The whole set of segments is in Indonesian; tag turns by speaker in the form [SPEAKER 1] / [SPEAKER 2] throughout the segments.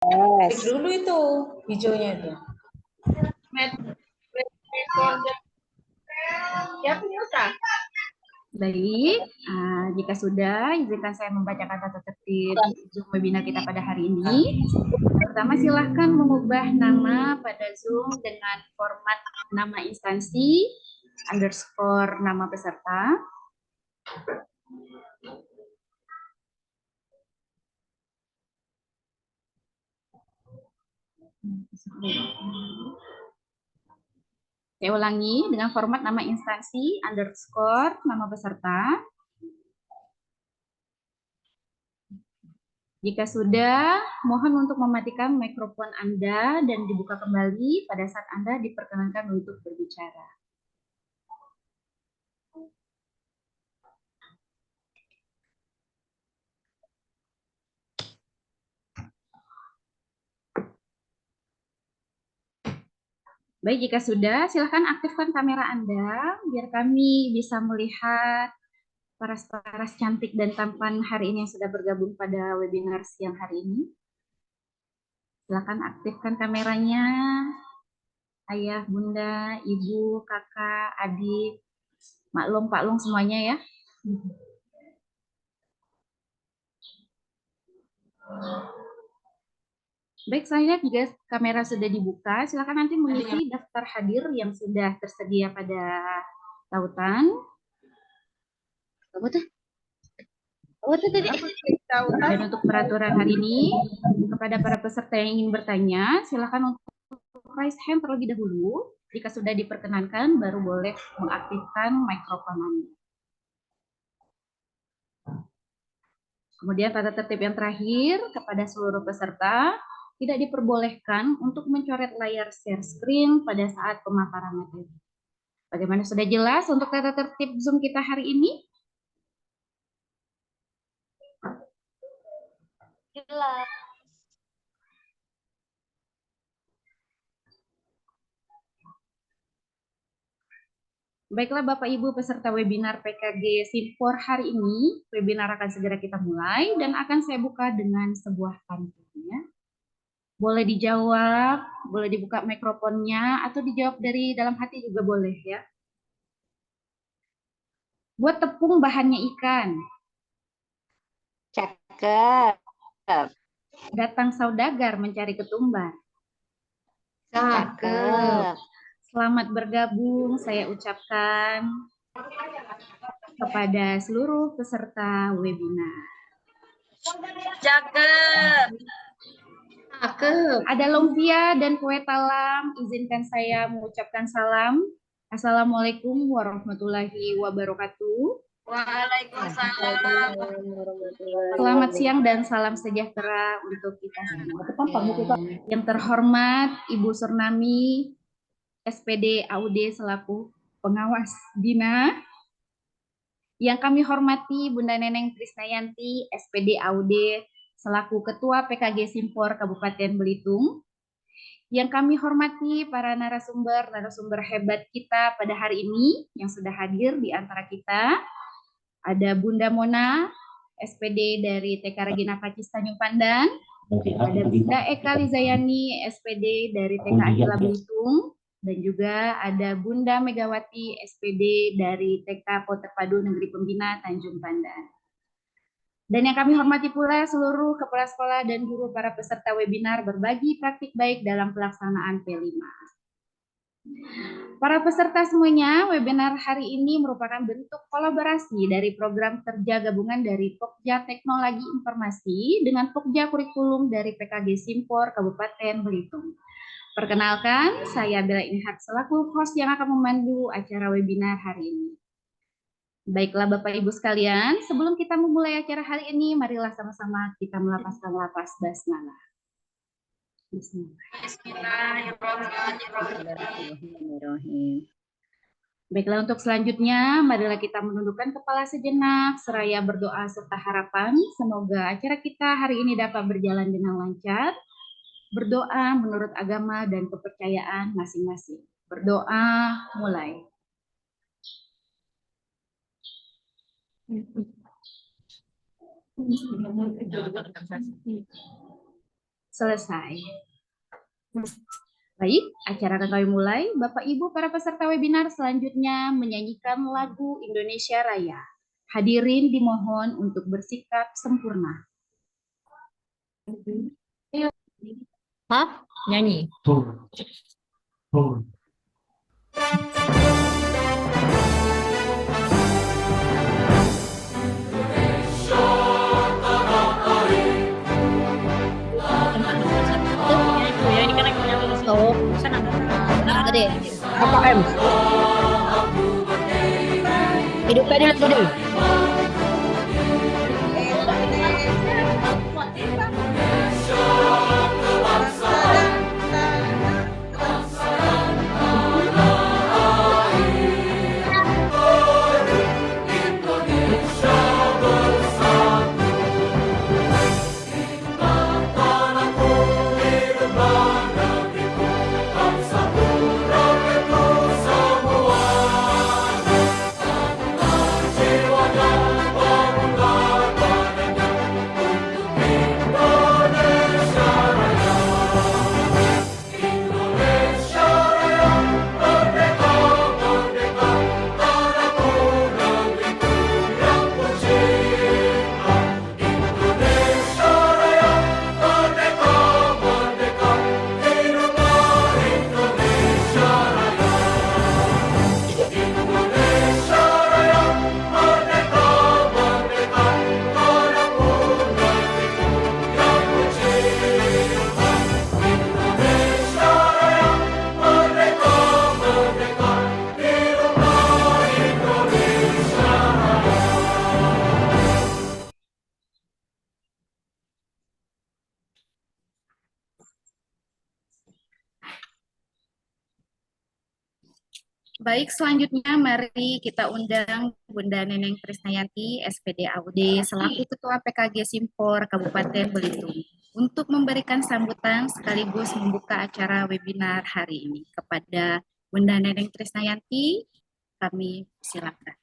[SPEAKER 1] Klik dulu itu hijaunya itu.
[SPEAKER 2] Baik, jika sudah, izinkan saya membacakan tata tertib Zoom webinar kita pada hari ini. Pertama, silahkan mengubah nama pada Zoom dengan format nama instansi underscore nama peserta. Saya ulangi, dengan format nama instansi underscore nama peserta. Jika sudah, mohon untuk mematikan mikrofon Anda dan dibuka kembali pada saat Anda diperkenankan untuk berbicara. Baik, jika sudah, silakan aktifkan kamera Anda biar kami bisa melihat paras-paras cantik dan tampan hari ini yang sudah bergabung pada webinar siang hari ini. Silakan aktifkan kameranya, ayah, bunda, ibu, kakak, adik, maklum, paklung semuanya ya. Baik, saya lihat jika kamera sudah dibuka, silakan nanti mengisi daftar hadir yang sudah tersedia pada tautan. Dan untuk peraturan hari ini, kepada para peserta yang ingin bertanya, silakan untuk raise hand terlebih dahulu. Jika sudah diperkenankan, baru boleh mengaktifkan mikrofon Anda. Kemudian tata tertib yang terakhir, kepada seluruh peserta, tidak diperbolehkan untuk mencoret layar share screen pada saat pemaparan materi. Bagaimana, sudah jelas untuk tata tertib Zoom kita hari ini?
[SPEAKER 3] Jelas.
[SPEAKER 2] Baiklah Bapak Ibu peserta webinar PKG Simpor hari ini, webinar akan segera kita mulai dan akan saya buka dengan sebuah pantun. Boleh dijawab, boleh dibuka mikrofonnya, atau dijawab dari dalam hati juga boleh ya. Buat tepung bahannya ikan.
[SPEAKER 3] Cakep.
[SPEAKER 2] Datang saudagar mencari ketumbar.
[SPEAKER 3] Cakep.
[SPEAKER 2] Selamat bergabung saya ucapkan kepada seluruh peserta webinar.
[SPEAKER 3] Cakep.
[SPEAKER 2] Cakep. Ada lumpia dan kue talam, izinkan saya mengucapkan salam. Assalamualaikum warahmatullahi wabarakatuh.
[SPEAKER 3] Waalaikumsalam.
[SPEAKER 2] Selamat siang dan salam sejahtera untuk kita semua. Yang terhormat Ibu Surnami, SPD AUD selaku pengawas Dina. Yang kami hormati Bunda Neneng Krisnayanti, SPD AUD selaku Ketua PKG Simpor Kabupaten Belitung. Yang kami hormati para narasumber hebat kita pada hari ini yang sudah hadir di antara kita. Ada Bunda Mona, SPD dari TK Regina Pacis Tanjung Pandan. Ada Bunda Eka Lizayani, SPD dari TK Akila Belitung. Dan juga ada Bunda Megawati, SPD dari TK Terpadu Negeri Pembina Tanjung Pandan. Dan yang kami hormati pula seluruh kepala sekolah dan guru para peserta webinar berbagi praktik baik dalam pelaksanaan P5. Para peserta semuanya, webinar hari ini merupakan bentuk kolaborasi dari program kerja gabungan dari Pokja Teknologi Informasi dengan Pokja Kurikulum dari PKG Simpor Kabupaten Belitung. Perkenalkan, saya Bella Inhak selaku host yang akan memandu acara webinar hari ini. Baiklah Bapak Ibu sekalian, sebelum kita memulai acara hari ini, marilah sama-sama kita melafazkan lafaz basmalah. Bismillahirrahmanirrahim. Baiklah, untuk selanjutnya, marilah kita menundukkan kepala sejenak, seraya berdoa serta harapan, semoga acara kita hari ini dapat berjalan dengan lancar, berdoa menurut agama dan kepercayaan masing-masing. Berdoa, mulai. selesai. Baik, acara akan kami mulai. Bapak Ibu para peserta webinar selanjutnya menyanyikan lagu Indonesia Raya. Hadirin dimohon untuk bersikap sempurna.
[SPEAKER 1] Hah? Nyanyi.
[SPEAKER 3] KKM. Hidupnya dulu.
[SPEAKER 2] Baik, selanjutnya mari kita undang Bunda Neneng Krisnayanti, SPD AUD, selaku Ketua PKG Simpor Kabupaten Belitung, untuk memberikan sambutan sekaligus membuka acara webinar hari ini. Kepada Bunda Neneng Krisnayanti, kami silakan.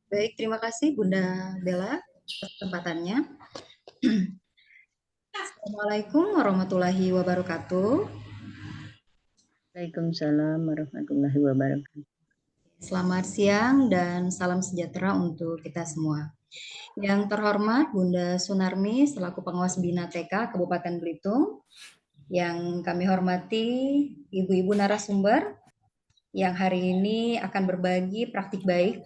[SPEAKER 4] Baik, terima kasih Bunda Bella atas kesempatannya. Assalamualaikum warahmatullahi wabarakatuh.
[SPEAKER 3] Waalaikumsalam warahmatullahi wabarakatuh.
[SPEAKER 4] Selamat siang dan salam sejahtera untuk kita semua. Yang terhormat Bunda Sunarmi selaku pengawas Bina TK Kabupaten Belitung, yang kami hormati ibu-ibu narasumber yang hari ini akan berbagi praktik baik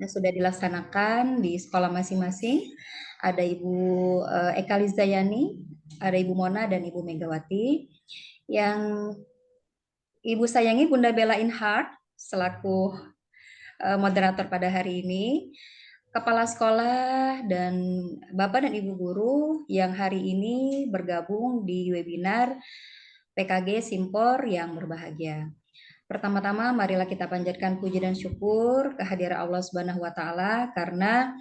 [SPEAKER 4] yang sudah dilaksanakan di sekolah masing-masing. Ada Ibu Eka Lizayani, ada Ibu Mona dan Ibu Megawati. Yang Ibu sayangi Bunda Bella Inhart selaku moderator pada hari ini, kepala sekolah dan Bapak dan Ibu guru yang hari ini bergabung di webinar PKG Simpor yang berbahagia. Pertama-tama marilah kita panjatkan puji dan syukur kehadiran Allah Subhanahu wa taala karena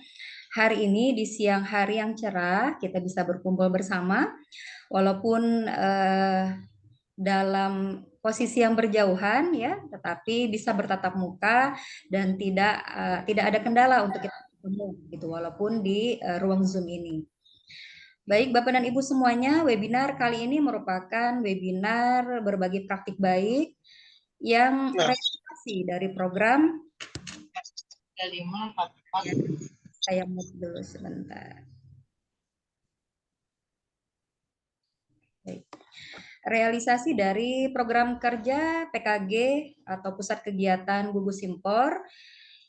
[SPEAKER 4] hari ini di siang hari yang cerah kita bisa berkumpul bersama walaupun dalam posisi yang berjauhan ya, tetapi bisa bertatap muka dan tidak ada kendala untuk kita bertemu gitu walaupun di ruang Zoom ini. Baik, Bapak dan Ibu semuanya, webinar kali ini merupakan webinar berbagi praktik baik yang realisasi dari program. Saya mute dulu sebentar. Baik. Realisasi dari program kerja PKG atau Pusat Kegiatan Gugus Simpor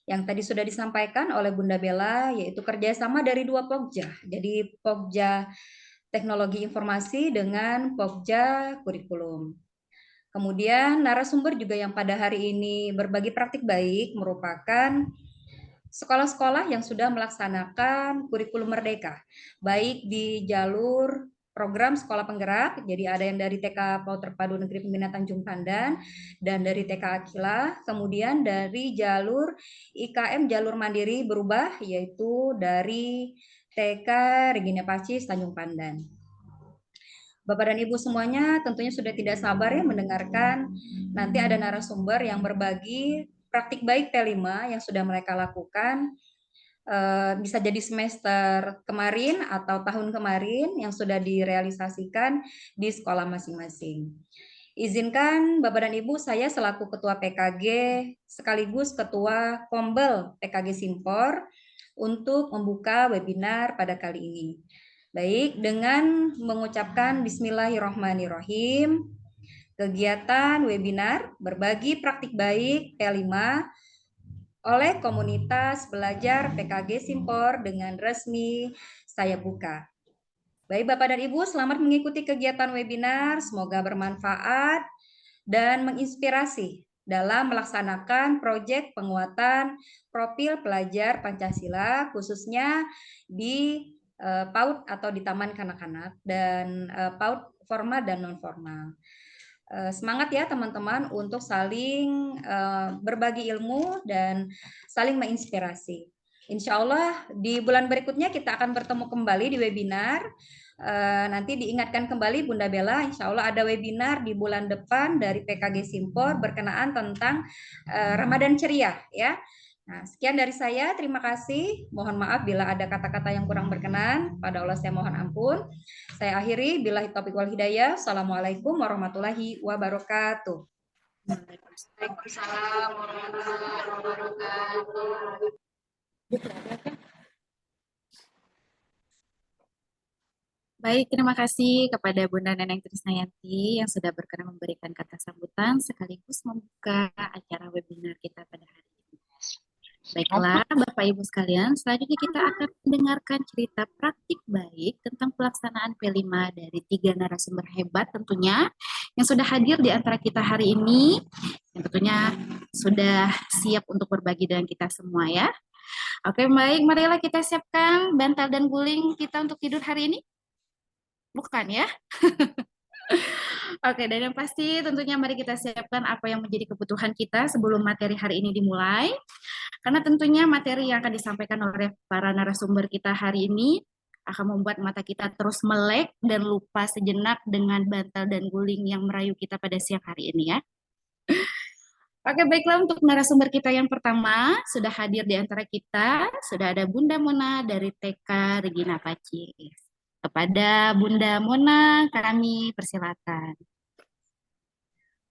[SPEAKER 4] yang tadi sudah disampaikan oleh Bunda Bella, yaitu kerjasama dari dua Pokja. Jadi Pokja Teknologi Informasi dengan Pokja Kurikulum. Kemudian narasumber juga yang pada hari ini berbagi praktik baik merupakan sekolah-sekolah yang sudah melaksanakan kurikulum merdeka, baik di jalur program sekolah penggerak, jadi ada yang dari TK PAUD Terpadu Negeri Pembinaan Tanjung Pandan dan dari TK Akila, kemudian dari jalur IKM jalur mandiri berubah, yaitu dari TK Regina Pacis Tanjung Pandan. Bapak dan Ibu semuanya tentunya sudah tidak sabar ya mendengarkan nanti ada narasumber yang berbagi praktik baik P5 yang sudah mereka lakukan, bisa jadi semester kemarin atau tahun kemarin yang sudah direalisasikan di sekolah masing-masing. Izinkan Bapak dan Ibu, saya selaku Ketua PKG sekaligus Ketua Kombel PKG Simpor untuk membuka webinar pada kali ini. Baik, dengan mengucapkan Bismillahirrahmanirrahim, kegiatan webinar berbagi praktik baik P5 oleh komunitas belajar PKG Simpor dengan resmi saya buka. Baik Bapak dan Ibu, selamat mengikuti kegiatan webinar, semoga bermanfaat dan menginspirasi dalam melaksanakan proyek penguatan profil pelajar Pancasila khususnya di PAUD atau di Taman Kanak-kanak dan PAUD formal dan non formal. Semangat ya teman-teman untuk saling berbagi ilmu dan saling menginspirasi. Insya Allah di bulan berikutnya kita akan bertemu kembali di webinar. Nanti diingatkan kembali Bunda Bella, insya Allah ada webinar di bulan depan dari PKG Simpor berkenaan tentang Ramadan ceria ya. Nah, sekian dari saya, terima kasih. Mohon maaf bila ada kata-kata yang kurang berkenan. Pada Allah saya mohon ampun. Saya akhiri, billahi taufiq wal hidayah. Assalamualaikum warahmatullahi wabarakatuh. Waalaikumsalam warahmatullahi wabarakatuh.
[SPEAKER 2] Baik, terima kasih kepada Bunda Neneng Trisnayanti yang sudah berkenan memberikan kata sambutan sekaligus membuka acara webinar kita pada hari ini. Baiklah, Bapak Ibu sekalian, selanjutnya kita akan mendengarkan cerita praktik baik tentang pelaksanaan P5 dari 3 narasumber hebat tentunya yang sudah hadir di antara kita hari ini, yang tentunya sudah siap untuk berbagi dengan kita semua ya. Oke, baik, marilah kita siapkan bantal dan guling kita untuk tidur hari ini. Bukan ya? Oke, dan yang pasti tentunya mari kita siapkan apa yang menjadi kebutuhan kita sebelum materi hari ini dimulai. Karena tentunya materi yang akan disampaikan oleh para narasumber kita hari ini akan membuat mata kita terus melek dan lupa sejenak dengan bantal dan guling yang merayu kita pada siang hari ini ya. Oke, baiklah untuk narasumber kita yang pertama, sudah hadir di antara kita, sudah ada Bunda Mona dari TK Regina Pacis. Kepada Bunda Mona, kami persilakan.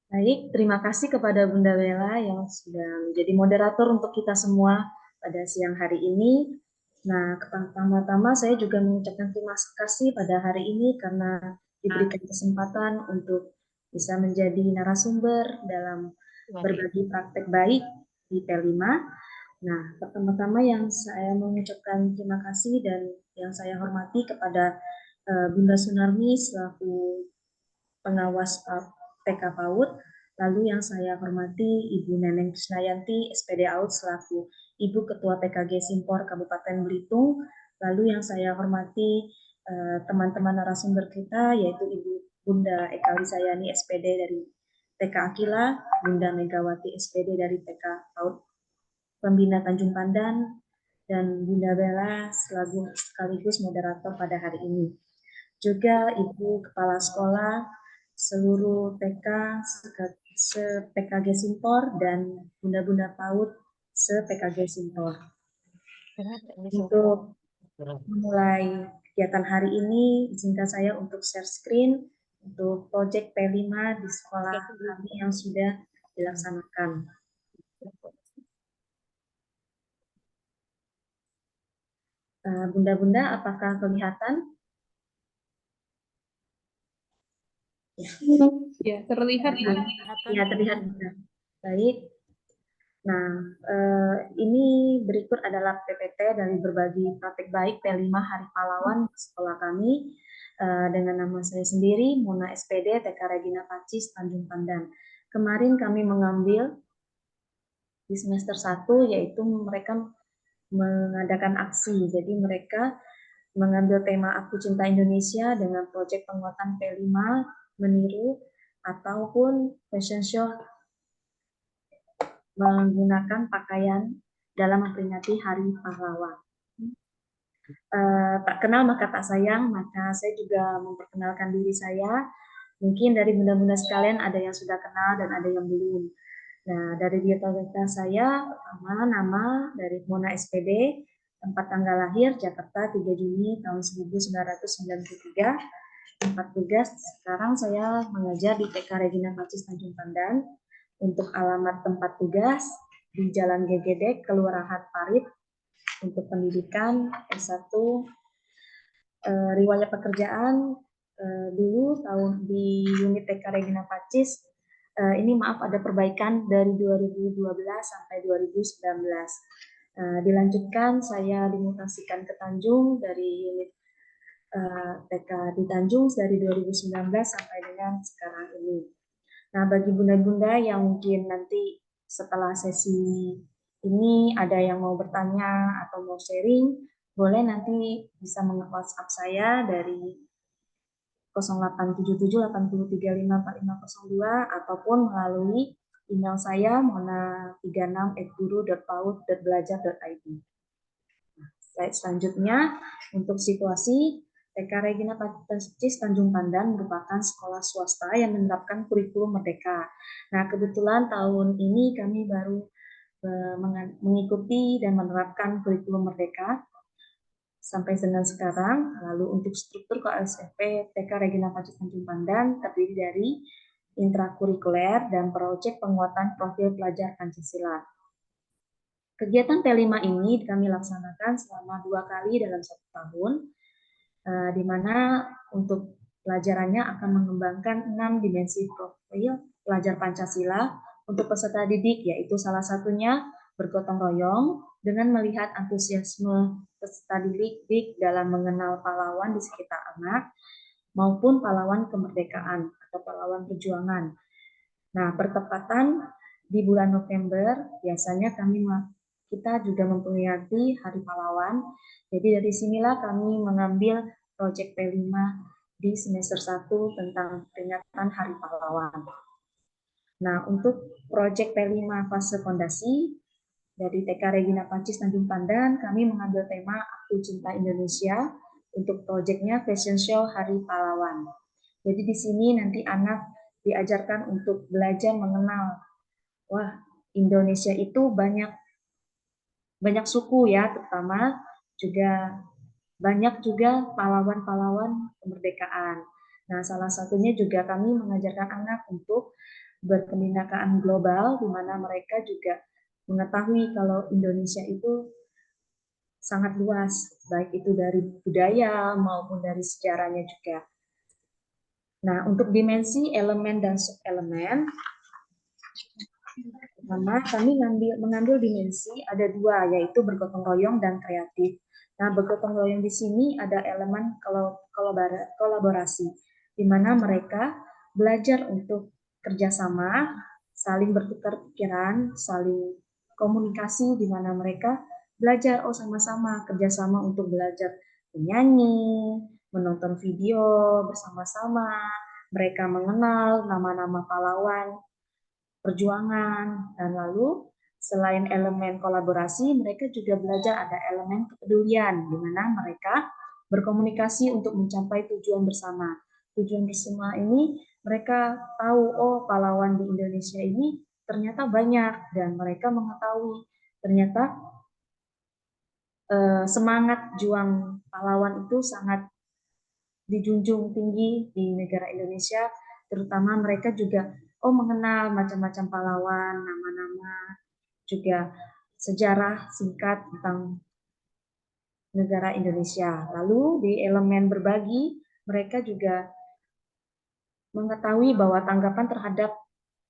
[SPEAKER 5] Baik, terima kasih kepada Bunda Bella yang sudah menjadi moderator untuk kita semua pada siang hari ini. Nah, pertama-tama saya juga mengucapkan terima kasih pada hari ini karena diberikan kesempatan untuk bisa menjadi narasumber dalam berbagi praktek baik di P5. Nah, pertama-tama yang saya mengucapkan terima kasih dan yang saya hormati kepada Bunda Sunarmi selaku pengawas TK PAUD, lalu yang saya hormati Ibu Neneng Trisnayanti, SPD AUD selaku Ibu Ketua PKG Simpor Kabupaten Belitung, lalu yang saya hormati teman-teman narasumber kita yaitu Ibu Bunda Eka Lisayani SPD dari TK Akila, Bunda Megawati SPD dari TK PAUD Pembina Tanjung Pandan, dan Bunda Bella sekaligus moderator pada hari ini. Juga Ibu Kepala Sekolah, seluruh TK, se-PKG Simpor, dan Bunda-Bunda PAUD se-PKG Simpor. Untuk memulai kegiatan hari ini, izinkan saya untuk share screen untuk proyek P5 di sekolah kami yang sudah dilaksanakan. Bunda-bunda, apakah kelihatan?
[SPEAKER 2] Ya, terlihat.
[SPEAKER 5] Ya, terlihat. Baik. Nah, ini berikut adalah PPT dari berbagi praktik baik P5 Hari Pahlawan di sekolah kami dengan nama saya sendiri, Mona SPD, TK Regina Pacis, Tanjung Pandan. Kemarin kami mengambil di semester 1, yaitu mereka mengadakan aksi. Jadi mereka mengambil tema Aku Cinta Indonesia dengan proyek penguatan P5 meniru ataupun fashion show menggunakan pakaian dalam memperingati Hari Pahlawan. Tak kenal maka tak sayang, maka saya juga memperkenalkan diri saya. Mungkin dari bunda-bunda sekalian ada yang sudah kenal dan ada yang belum. Nah, dari biodata saya, pertama nama dari Mona SPD, tempat tanggal lahir Jakarta 3 Juni tahun 1993. Tempat tugas, sekarang saya mengajar di TK Regina Pacis Tanjung Pandan. Untuk alamat tempat tugas di Jalan Gegedek, Kelurahan Parit. Untuk pendidikan S1, riwayat pekerjaan dulu tahun di unit TK Regina Pacis. Ini maaf ada perbaikan dari 2012 sampai 2019. Dilanjutkan saya dimutasikan ke Tanjung dari unit TK di Tanjung dari 2019 sampai dengan sekarang ini. Nah, bagi bunda-bunda yang mungkin nanti setelah sesi ini ada yang mau bertanya atau mau sharing, boleh nanti bisa meng-WhatsApp saya dari 087783545502 ataupun melalui email saya mona36@guru.paud.belajar.id. Slide selanjutnya, untuk situasi TK Regina Pacis Tanjung Pandan merupakan sekolah swasta yang menerapkan kurikulum merdeka. Nah, kebetulan tahun ini kami baru mengikuti dan menerapkan kurikulum merdeka sampai dengan sekarang. Lalu untuk struktur KSFP TK Regina Pacis Tanjung Pandan terdiri dari intrakurikuler dan proyek penguatan profil pelajar Pancasila. Kegiatan P5 ini kami laksanakan selama 2 kali dalam 1 tahun, di mana untuk pelajarannya akan mengembangkan 6 dimensi profil pelajar Pancasila untuk peserta didik, yaitu salah satunya bergotong royong dengan melihat antusiasme peserta didik dalam mengenal pahlawan di sekitar anak maupun pahlawan kemerdekaan atau pahlawan perjuangan. Nah, bertepatan di bulan November biasanya kita juga memperingati Hari Pahlawan. Jadi dari sinilah kami mengambil proyek P5 di semester 1 tentang peringatan Hari Pahlawan. Nah, untuk proyek P5 fase fondasi dari TK Regina Pacis Tanjung Pandan, kami mengambil tema Aku Cinta Indonesia untuk proyeknya Fashion Show Hari Pahlawan. Jadi di sini nanti anak diajarkan untuk belajar mengenal, wah Indonesia itu banyak suku ya, terutama juga banyak juga pahlawan-pahlawan kemerdekaan. Nah, salah satunya juga kami mengajarkan anak untuk berkebinekaan global, di mana mereka juga mengetahui kalau Indonesia itu sangat luas, baik itu dari budaya maupun dari sejarahnya juga. Nah, untuk dimensi elemen dan subelemen, pertama kami mengambil dimensi ada 2, yaitu bergotong royong dan kreatif. Nah, bergotong royong di sini ada elemen kolaborasi, di mana mereka belajar untuk kerjasama, saling bertukar pikiran, saling komunikasi, di mana mereka belajar sama-sama kerjasama untuk belajar menyanyi, menonton video bersama-sama, mereka mengenal nama-nama pahlawan perjuangan, dan lalu selain elemen kolaborasi, mereka juga belajar ada elemen kepedulian, di mana mereka berkomunikasi untuk mencapai tujuan bersama. Tujuan bersama ini mereka tahu, oh pahlawan di Indonesia ini ternyata banyak, dan mereka mengetahui ternyata semangat juang pahlawan itu sangat dijunjung tinggi di negara Indonesia, terutama mereka juga mengenal macam-macam pahlawan, nama-nama, juga sejarah singkat tentang negara Indonesia. Lalu di elemen berbagi, mereka juga mengetahui bahwa tanggapan terhadap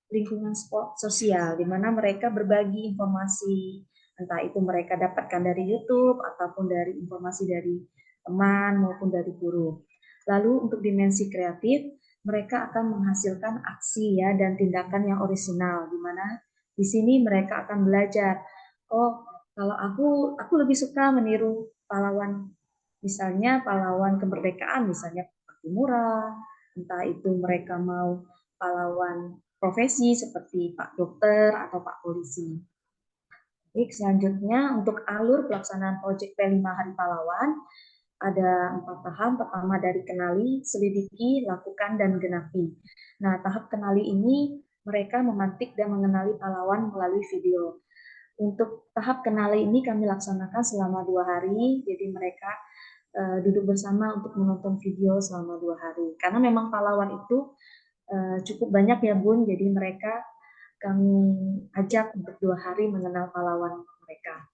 [SPEAKER 5] lingkungan sosial, di mana mereka berbagi informasi, entah itu mereka dapatkan dari YouTube ataupun dari informasi dari teman maupun dari guru. Lalu untuk dimensi kreatif, mereka akan menghasilkan aksi ya dan tindakan yang orisinal, di mana di sini mereka akan belajar, oh kalau aku lebih suka meniru pahlawan, misalnya pahlawan kemerdekaan, misalnya Pak Timura, entah itu mereka mau pahlawan profesi seperti Pak Dokter atau Pak Polisi. Baik, selanjutnya untuk alur pelaksanaan proyek P5 Hari Pahlawan, ada 4 tahap. Pertama dari kenali, selidiki, lakukan, dan genapi. Nah, tahap kenali ini mereka memantik dan mengenali pahlawan melalui video. Untuk tahap kenali ini kami laksanakan selama 2 hari, jadi mereka duduk bersama untuk menonton video selama 2 hari. Karena memang pahlawan itu cukup banyak ya Bun, jadi mereka kami ajak untuk 2 hari mengenal pahlawan mereka.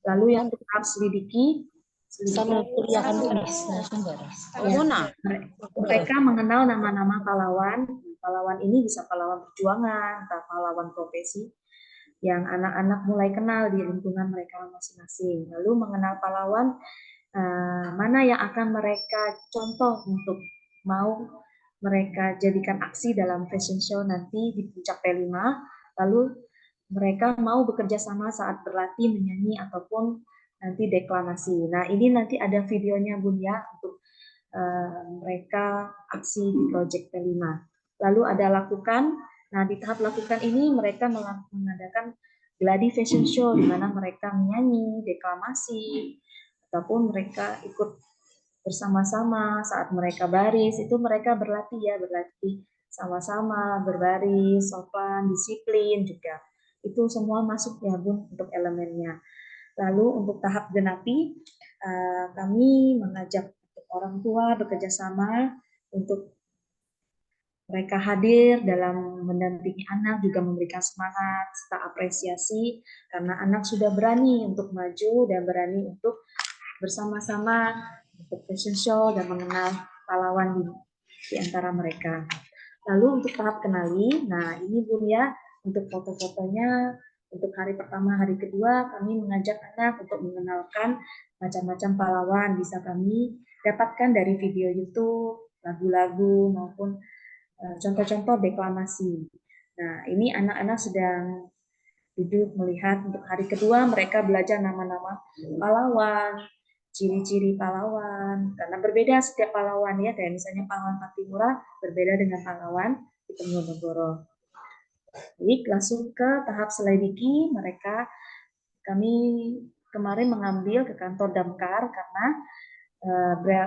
[SPEAKER 5] Lalu yang untuk tahap selidiki
[SPEAKER 3] Sama kuliahan narasumber.
[SPEAKER 5] ya, mereka mengenal nama-nama pahlawan. Pahlawan ini bisa pahlawan perjuangan atau pahlawan profesi yang anak-anak mulai kenal di lingkungan mereka masing-masing. Lalu mengenal pahlawan mana yang akan mereka contoh untuk mau mereka jadikan aksi dalam fashion show nanti di puncak P5. Lalu mereka mau bekerja sama saat berlatih menyanyi ataupun nanti deklamasi. Nah, ini nanti ada videonya Bun ya untuk mereka aksi di Project P5. Lalu ada lakukan. Nah, di tahap lakukan ini mereka mengadakan gladi fashion show di mana mereka menyanyi, deklamasi, ataupun mereka ikut bersama-sama saat mereka baris. Itu mereka berlatih ya, berlatih sama-sama, berbaris, sopan, disiplin juga. Itu semua masuk ya Bun untuk elemennya. Lalu untuk tahap genapi, kami mengajak orang tua bekerja sama untuk mereka hadir dalam mendampingi anak, juga memberikan semangat serta apresiasi karena anak sudah berani untuk maju dan berani untuk bersama-sama untuk fashion show dan mengenal pahlawan di antara mereka. Lalu untuk tahap kenali, nah ini Bun ya, untuk foto-fotonya, untuk hari pertama, hari kedua, kami mengajak anak untuk mengenalkan macam-macam pahlawan. Bisa kami dapatkan dari video YouTube, lagu-lagu, maupun contoh-contoh deklamasi. Nah, ini anak-anak sedang duduk melihat. Untuk hari kedua, mereka belajar nama-nama pahlawan, ciri-ciri pahlawan, karena berbeda setiap pahlawan ya, kayak misalnya pahlawan Patimura berbeda dengan pahlawan di Diponegoro. Baik, langsung ke tahap selidiki. Kami kemarin mengambil ke kantor Damkar karena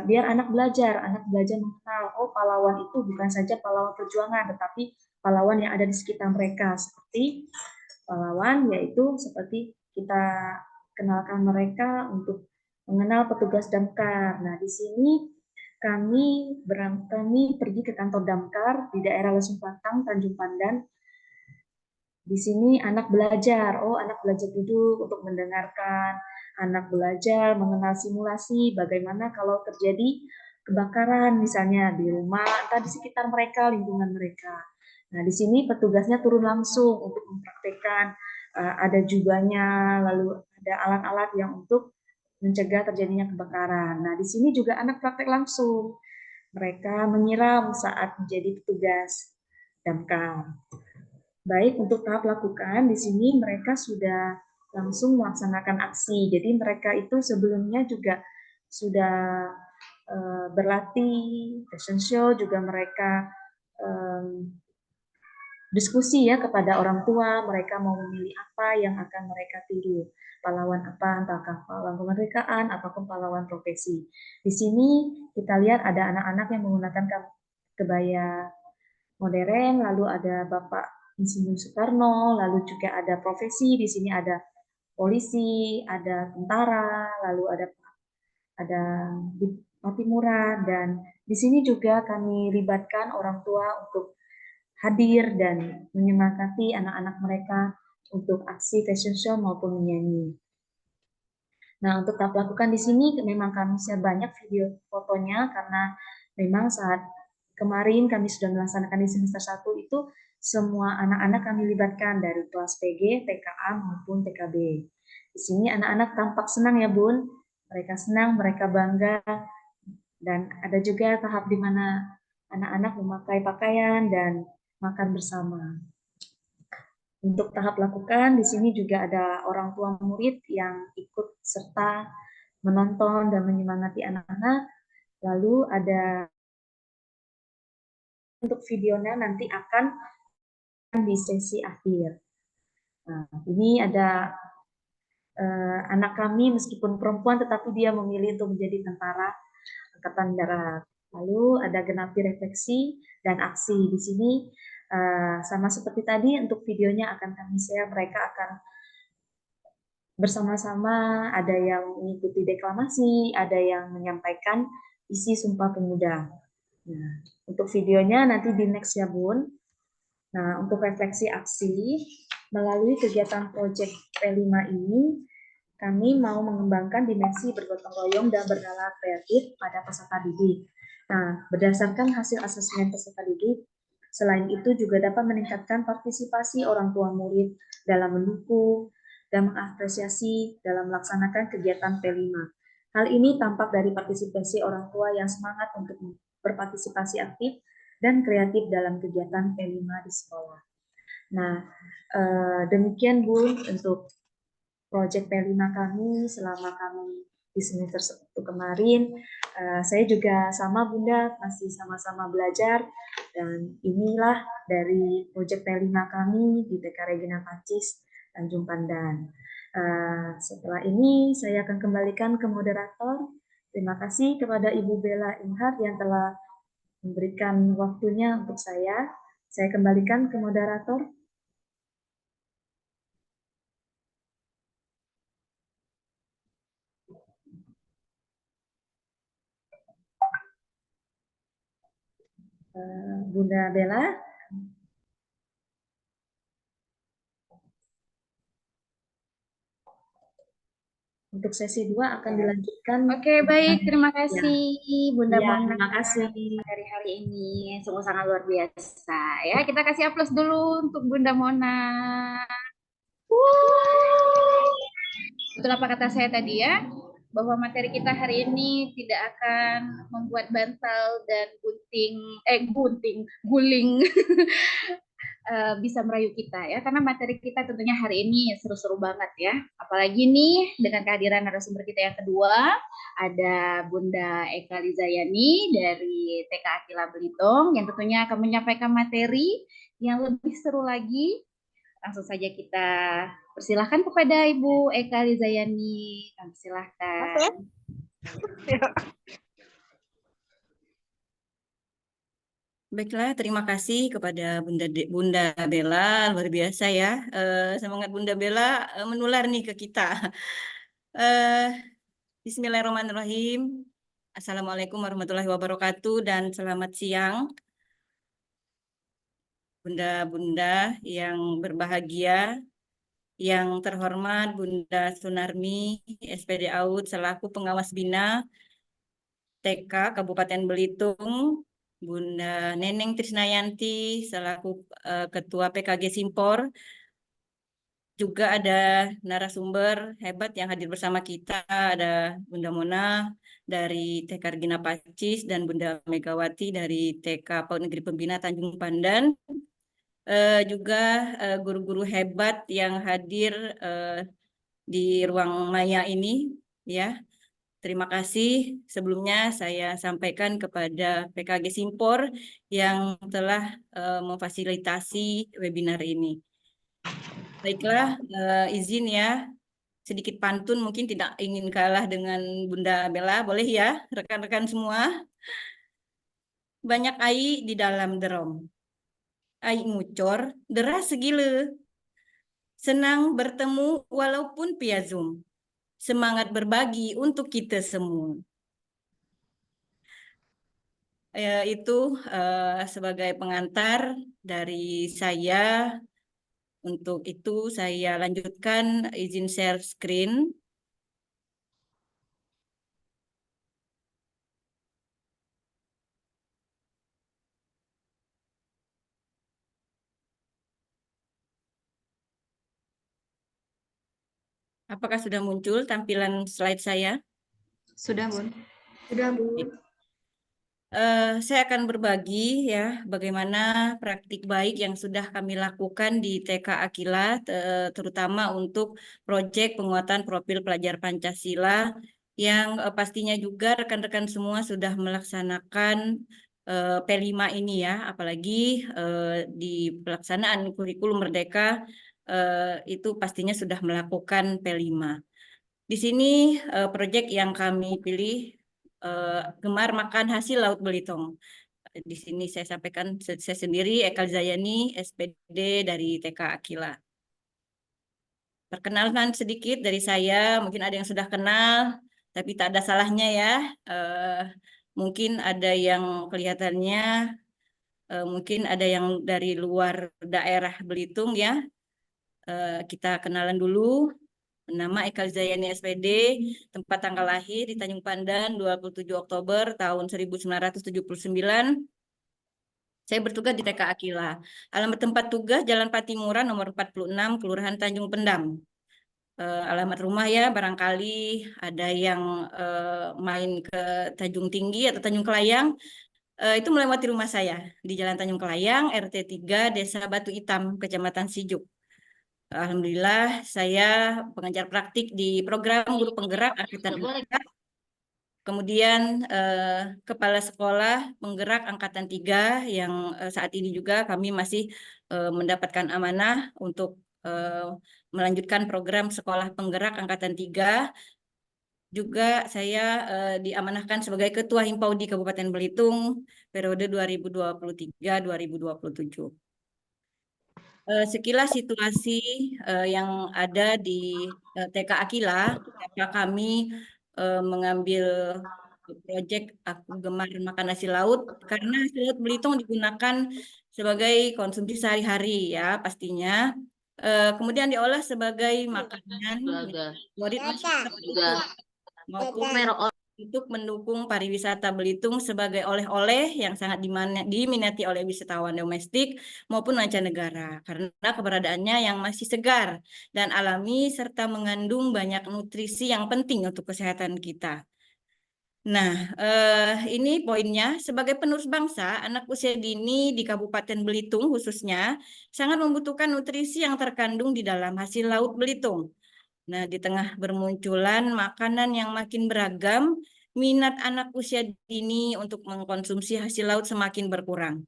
[SPEAKER 5] biar anak belajar mengenal, oh pahlawan itu bukan saja pahlawan perjuangan, tetapi pahlawan yang ada di sekitar mereka, seperti pahlawan yaitu seperti kita kenalkan mereka untuk mengenal petugas Damkar. Nah, di sini kami pergi ke kantor Damkar di daerah Lesung Patang, Tanjung Pandan. Di sini anak belajar duduk untuk mendengarkan, anak belajar mengenal simulasi bagaimana kalau terjadi kebakaran misalnya di rumah atau di sekitar mereka, lingkungan mereka. Nah, di sini petugasnya turun langsung untuk mempraktekkan, ada jubahnya, lalu ada alat-alat yang untuk mencegah terjadinya kebakaran. Nah, di sini juga anak praktek langsung. Mereka menyiram saat menjadi petugas damkar. Baik, untuk tahap lakukan, di sini mereka sudah langsung melaksanakan aksi. Jadi mereka itu sebelumnya juga sudah berlatih, fashion show, juga mereka diskusi ya kepada orang tua, mereka mau memilih apa yang akan mereka tiru. Pahlawan apa, entahkah pahlawan kemerdekaan, ataupun pahlawan profesi. Di sini kita lihat ada anak-anak yang menggunakan kebaya modern, lalu ada Bapak Insinyur Soekarno, lalu juga ada profesi, di sini ada polisi, ada tentara, lalu ada Patimura, dan di sini juga kami libatkan orang tua untuk hadir dan menyemangati anak-anak mereka untuk aksi fashion show maupun menyanyi. Nah, untuk tahap lakukan di sini memang kami share banyak video fotonya karena memang saat kemarin kami sudah melaksanakan di semester 1 itu semua anak-anak kami libatkan dari kelas PG, TKA maupun TKB. Di sini anak-anak tampak senang ya Bun, mereka senang, mereka bangga, dan ada juga tahap di mana anak-anak memakai pakaian dan makan bersama. Untuk tahap lakukan, di sini juga ada orang tua murid yang ikut serta menonton dan menyemangati anak-anak. Lalu ada untuk videonya nanti akan di sesi akhir. Nah, ini ada anak kami meskipun perempuan tetapi dia memilih untuk menjadi tentara Angkatan Darat. Lalu ada genapi refleksi dan aksi. Di sini Sama seperti tadi, untuk videonya akan kami share, mereka akan bersama-sama, ada yang mengikuti deklamasi, ada yang menyampaikan isi Sumpah Pemuda. Nah, untuk videonya nanti di next ya Bun. Nah, untuk refleksi aksi, melalui kegiatan Project P5 ini, kami mau mengembangkan dimensi bergotong royong dan bernalar kreatif pada peserta didik. Nah, berdasarkan hasil asesmen peserta didik, selain itu juga dapat meningkatkan partisipasi orang tua murid dalam mendukung dan mengapresiasi dalam melaksanakan kegiatan P5. Hal ini tampak dari partisipasi orang tua yang semangat untuk berpartisipasi aktif dan kreatif dalam kegiatan P5 di sekolah. Nah, demikian Bun untuk proyek P5 kami selama kami di semester 1 kemarin. Saya juga sama Bunda, masih sama-sama belajar, dan inilah dari proyek P5 kami di TK Regina Pacis, Tanjung Pandan. Setelah ini saya akan kembalikan ke moderator. Terima kasih kepada Ibu Bella Inhart yang telah memberikan waktunya untuk saya. Saya kembalikan ke moderator. Bunda Bella. Untuk sesi 2 akan dilanjutkan.
[SPEAKER 2] Oke, baik. Terima kasih Bunda
[SPEAKER 5] Ya,
[SPEAKER 2] Mona
[SPEAKER 5] terima kasih.
[SPEAKER 2] dari hari ini. Sungguh sangat luar biasa. Ya, kita kasih aplaus dulu untuk Bunda Mona. Betul apa kata saya tadi ya, bahwa materi kita hari ini tidak akan membuat bantal dan guling bisa merayu kita ya, karena materi kita tentunya hari ini seru-seru banget ya. Apalagi nih dengan kehadiran narasumber kita yang kedua, ada Bunda Eka Lizayani dari TK Akila Belitung yang tentunya akan menyampaikan materi yang lebih seru lagi. Langsung saja kita persilahkan kepada Ibu Eka Lizayani. Kami silahkan.
[SPEAKER 6] Baiklah, terima kasih kepada Bunda Bella, luar biasa ya. Semangat Bunda Bella menular nih ke kita. Bismillahirrahmanirrahim. Assalamualaikum warahmatullahi wabarakatuh dan selamat siang. Bunda-bunda yang berbahagia, yang terhormat Bunda Sunarmi, SPD AUD selaku pengawas Bina TK Kabupaten Belitung, Bunda Neneng Trisnayanti selaku Ketua PKG Simpor, juga ada narasumber hebat yang hadir bersama kita, ada Bunda Mona dari TK Regina Pacis dan Bunda Megawati dari TK PAUD Negeri Pembina Tanjung Pandan, juga guru-guru hebat yang hadir di ruang maya ini, ya. Terima kasih sebelumnya saya sampaikan kepada PKG Simpor yang telah memfasilitasi webinar ini. Baiklah, izin ya, sedikit pantun mungkin tidak ingin kalah dengan Bunda Bella, boleh ya rekan-rekan semua? Banyak ai di dalam derong, ai ngucor, deras segile. Senang bertemu walaupun via Zoom. Semangat berbagi untuk kita semua. Itu sebagai pengantar dari saya. Untuk itu saya lanjutkan, izin share screen. Apakah sudah muncul tampilan slide saya?
[SPEAKER 4] Sudah, Bun.
[SPEAKER 5] Sudah, Bu.
[SPEAKER 6] Saya akan berbagi ya bagaimana praktik baik yang sudah kami lakukan di TK Akila, terutama untuk proyek penguatan profil pelajar Pancasila yang pastinya juga rekan-rekan semua sudah melaksanakan P5 ini ya, apalagi di pelaksanaan kurikulum Merdeka itu pastinya sudah melakukan P5. Di sini proyek yang kami pilih Gemar Makan Hasil Laut Belitung. di sini saya sampaikan saya sendiri Eka Zayani, SPD dari TK Akila. Perkenalkan sedikit dari saya, mungkin ada yang sudah kenal, tapi tak ada salahnya ya. Mungkin ada yang kelihatannya, mungkin ada yang dari luar daerah Belitung ya. Kita kenalan dulu. Nama Eka Zayani SPD, tempat tanggal lahir di Tanjung Pandan 27 Oktober tahun 1979. Saya bertugas di TK Akila. Alamat tempat tugas Jalan Patimuran nomor 46, Kelurahan Tanjung Pendam. Alamat rumah ya, barangkali ada yang main ke Tanjung Tinggi atau Tanjung Kelayang, itu melewati rumah saya di Jalan Tanjung Kelayang, RT 3, Desa Batu Hitam, Kecamatan Sijuk. Alhamdulillah, saya pengajar praktik di program guru penggerak Angkatan 4. Kemudian Kepala Sekolah Penggerak Angkatan 3 yang saat ini juga kami masih mendapatkan amanah untuk melanjutkan program Sekolah Penggerak Angkatan 3. Juga saya diamanahkan sebagai Ketua Himpau di Kabupaten Belitung periode 2023-2027. Sekilas situasi yang ada di TK Akila, kami mengambil proyek Aku Gemar Makan Nasi Laut karena nasi laut Belitung digunakan sebagai konsumsi sehari-hari ya pastinya. Kemudian diolah sebagai makanan favorit masyarakat Belitung maupun untuk mendukung pariwisata Belitung sebagai oleh-oleh yang sangat diminati oleh wisatawan domestik maupun mancanegara karena keberadaannya yang masih segar dan alami serta mengandung banyak nutrisi yang penting untuk kesehatan kita. Nah, ini poinnya. Sebagai penerus bangsa, anak usia dini di Kabupaten Belitung khususnya sangat membutuhkan nutrisi yang terkandung di dalam hasil laut Belitung. Nah, di tengah bermunculan makanan yang makin beragam, minat anak usia dini untuk mengkonsumsi hasil laut semakin berkurang.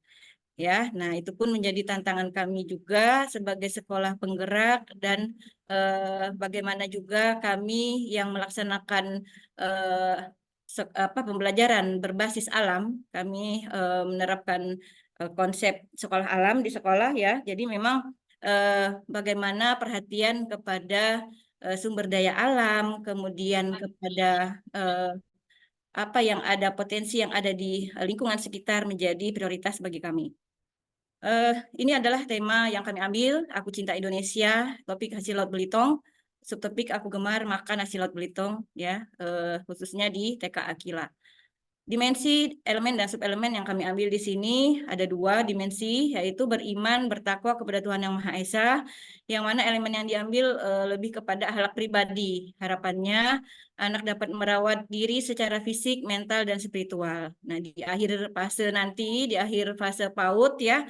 [SPEAKER 6] Ya, nah itu pun menjadi tantangan kami juga sebagai sekolah penggerak dan bagaimana juga kami yang melaksanakan pembelajaran berbasis alam, kami menerapkan konsep sekolah alam di sekolah ya. Jadi memang bagaimana perhatian kepada sumber daya alam, kemudian kepada apa yang ada potensi yang ada di lingkungan sekitar menjadi prioritas bagi kami. Ini adalah tema yang kami ambil, Aku Cinta Indonesia, topik hasil laut Belitung, subtopik Aku Gemar Makan Hasil Laut Belitung, ya, khususnya di TK Akila. Dimensi, elemen, dan subelemen yang kami ambil di sini ada 2 dimensi, yaitu beriman, bertakwa kepada Tuhan Yang Maha Esa, yang mana elemen yang diambil lebih kepada akhlak pribadi. Harapannya anak dapat merawat diri secara fisik, mental, dan spiritual. Nah, di akhir fase nanti, di akhir fase PAUD ya,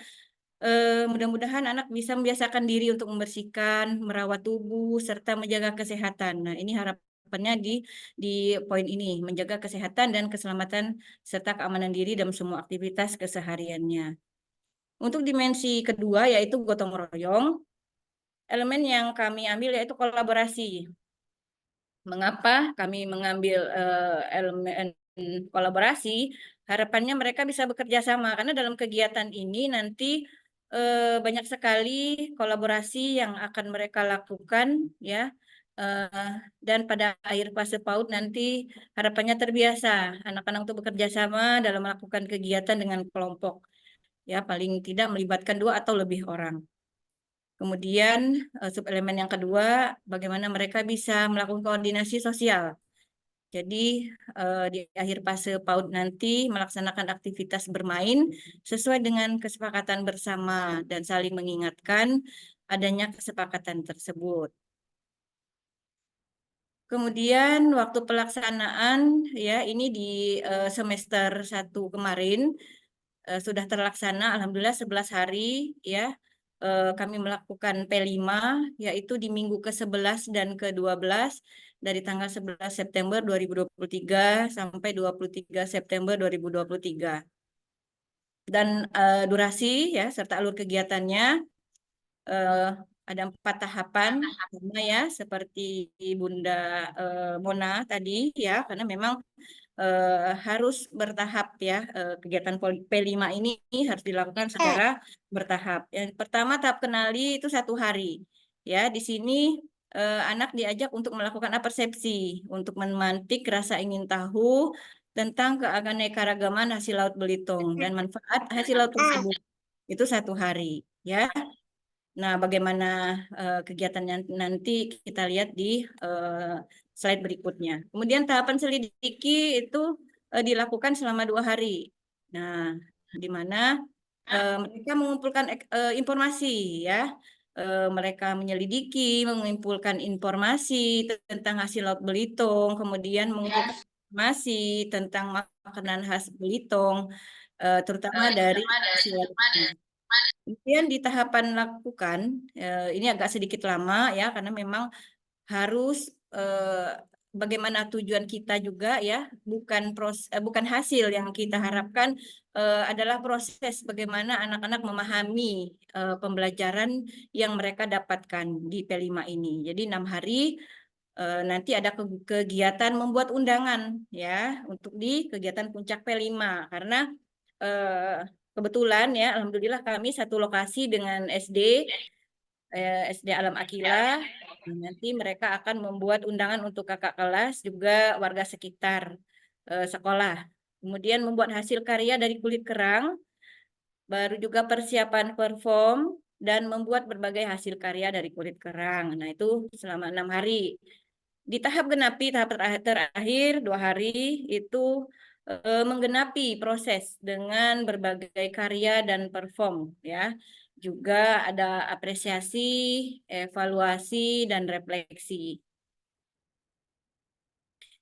[SPEAKER 6] mudah-mudahan anak bisa membiasakan diri untuk membersihkan, merawat tubuh, serta menjaga kesehatan. Nah, ini harapannya di poin ini, menjaga kesehatan dan keselamatan serta keamanan diri dalam semua aktivitas kesehariannya. Untuk dimensi kedua yaitu gotong royong, elemen yang kami ambil yaitu kolaborasi. Mengapa kami mengambil elemen kolaborasi? Harapannya mereka bisa bekerja sama karena dalam kegiatan ini nanti banyak sekali kolaborasi yang akan mereka lakukan ya. Dan pada akhir fase PAUD nanti harapannya terbiasa anak-anak untuk bekerja sama dalam melakukan kegiatan dengan kelompok ya, paling tidak melibatkan 2 atau lebih orang. Kemudian subelemen yang kedua, bagaimana mereka bisa melakukan koordinasi sosial. Jadi di akhir fase PAUD nanti melaksanakan aktivitas bermain sesuai dengan kesepakatan bersama dan saling mengingatkan adanya kesepakatan tersebut. Kemudian waktu pelaksanaan ya ini di semester 1 kemarin sudah terlaksana alhamdulillah 11 hari ya. Kami melakukan P5 yaitu di minggu ke-11 dan ke-12 dari tanggal 11 September 2023 sampai 23 September 2023. Dan durasi ya serta alur kegiatannya ada 4 tahapan ya seperti Bunda Mona tadi ya, karena memang harus bertahap ya. Kegiatan P5 ini harus dilakukan secara bertahap. Yang pertama tahap kenali itu 1 hari. Ya, di sini anak diajak untuk melakukan apersepsi, untuk memantik rasa ingin tahu tentang keanekaragaman hasil laut Belitung dan manfaat hasil laut tersebut. Itu 1 hari, ya. Nah, bagaimana kegiatannya nanti kita lihat di slide berikutnya. Kemudian tahapan selidiki itu dilakukan selama 2 hari. Nah, di mana mereka mengumpulkan informasi, ya. Mereka menyelidiki, mengumpulkan informasi tentang hasil laut Belitung, kemudian mengumpulkan informasi tentang makanan khas Belitung, terutama dari hasil lautnya. Kemudian di tahapan lakukan, ini agak sedikit lama ya, karena memang harus bagaimana tujuan kita juga ya, bukan hasil yang kita harapkan, adalah proses bagaimana anak-anak memahami pembelajaran yang mereka dapatkan di P5 ini. Jadi 6 hari nanti ada kegiatan membuat undangan ya untuk di kegiatan puncak P5, karena kebetulan ya, alhamdulillah kami satu lokasi dengan SD Alam Akila. Nanti mereka akan membuat undangan untuk kakak kelas juga warga sekitar sekolah. Kemudian membuat hasil karya dari kulit kerang, baru juga persiapan perform dan membuat berbagai hasil karya dari kulit kerang. Nah, itu selama 6 hari. Di tahap genapi, tahap terakhir 2 hari itu menggenapi proses dengan berbagai karya dan perform, ya. Juga ada apresiasi, evaluasi, dan refleksi.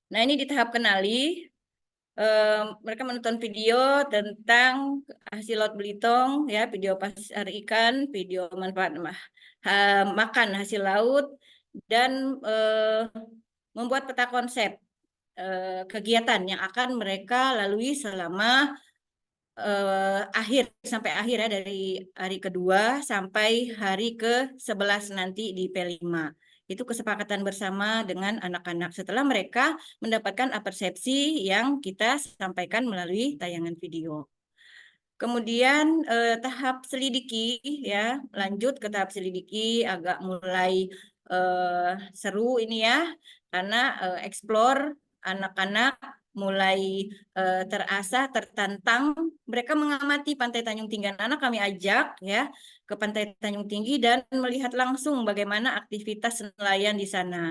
[SPEAKER 6] Nah, ini di tahap kenali, mereka menonton video tentang hasil laut Belitung, ya, video pasar ikan, video manfaat makan hasil laut, dan membuat peta konsep kegiatan yang akan mereka lalui selama sampai akhir ya, dari hari kedua sampai hari ke-11 nanti di P5. Itu kesepakatan bersama dengan anak-anak setelah mereka mendapatkan persepsi yang kita sampaikan melalui tayangan video. Kemudian tahap selidiki ya, lanjut ke tahap selidiki, agak mulai seru ini ya, karena explore anak-anak mulai terasah, tertantang. Mereka mengamati Pantai Tanjung Tinggi. Anak kami ajak ya ke Pantai Tanjung Tinggi dan melihat langsung bagaimana aktivitas nelayan di sana.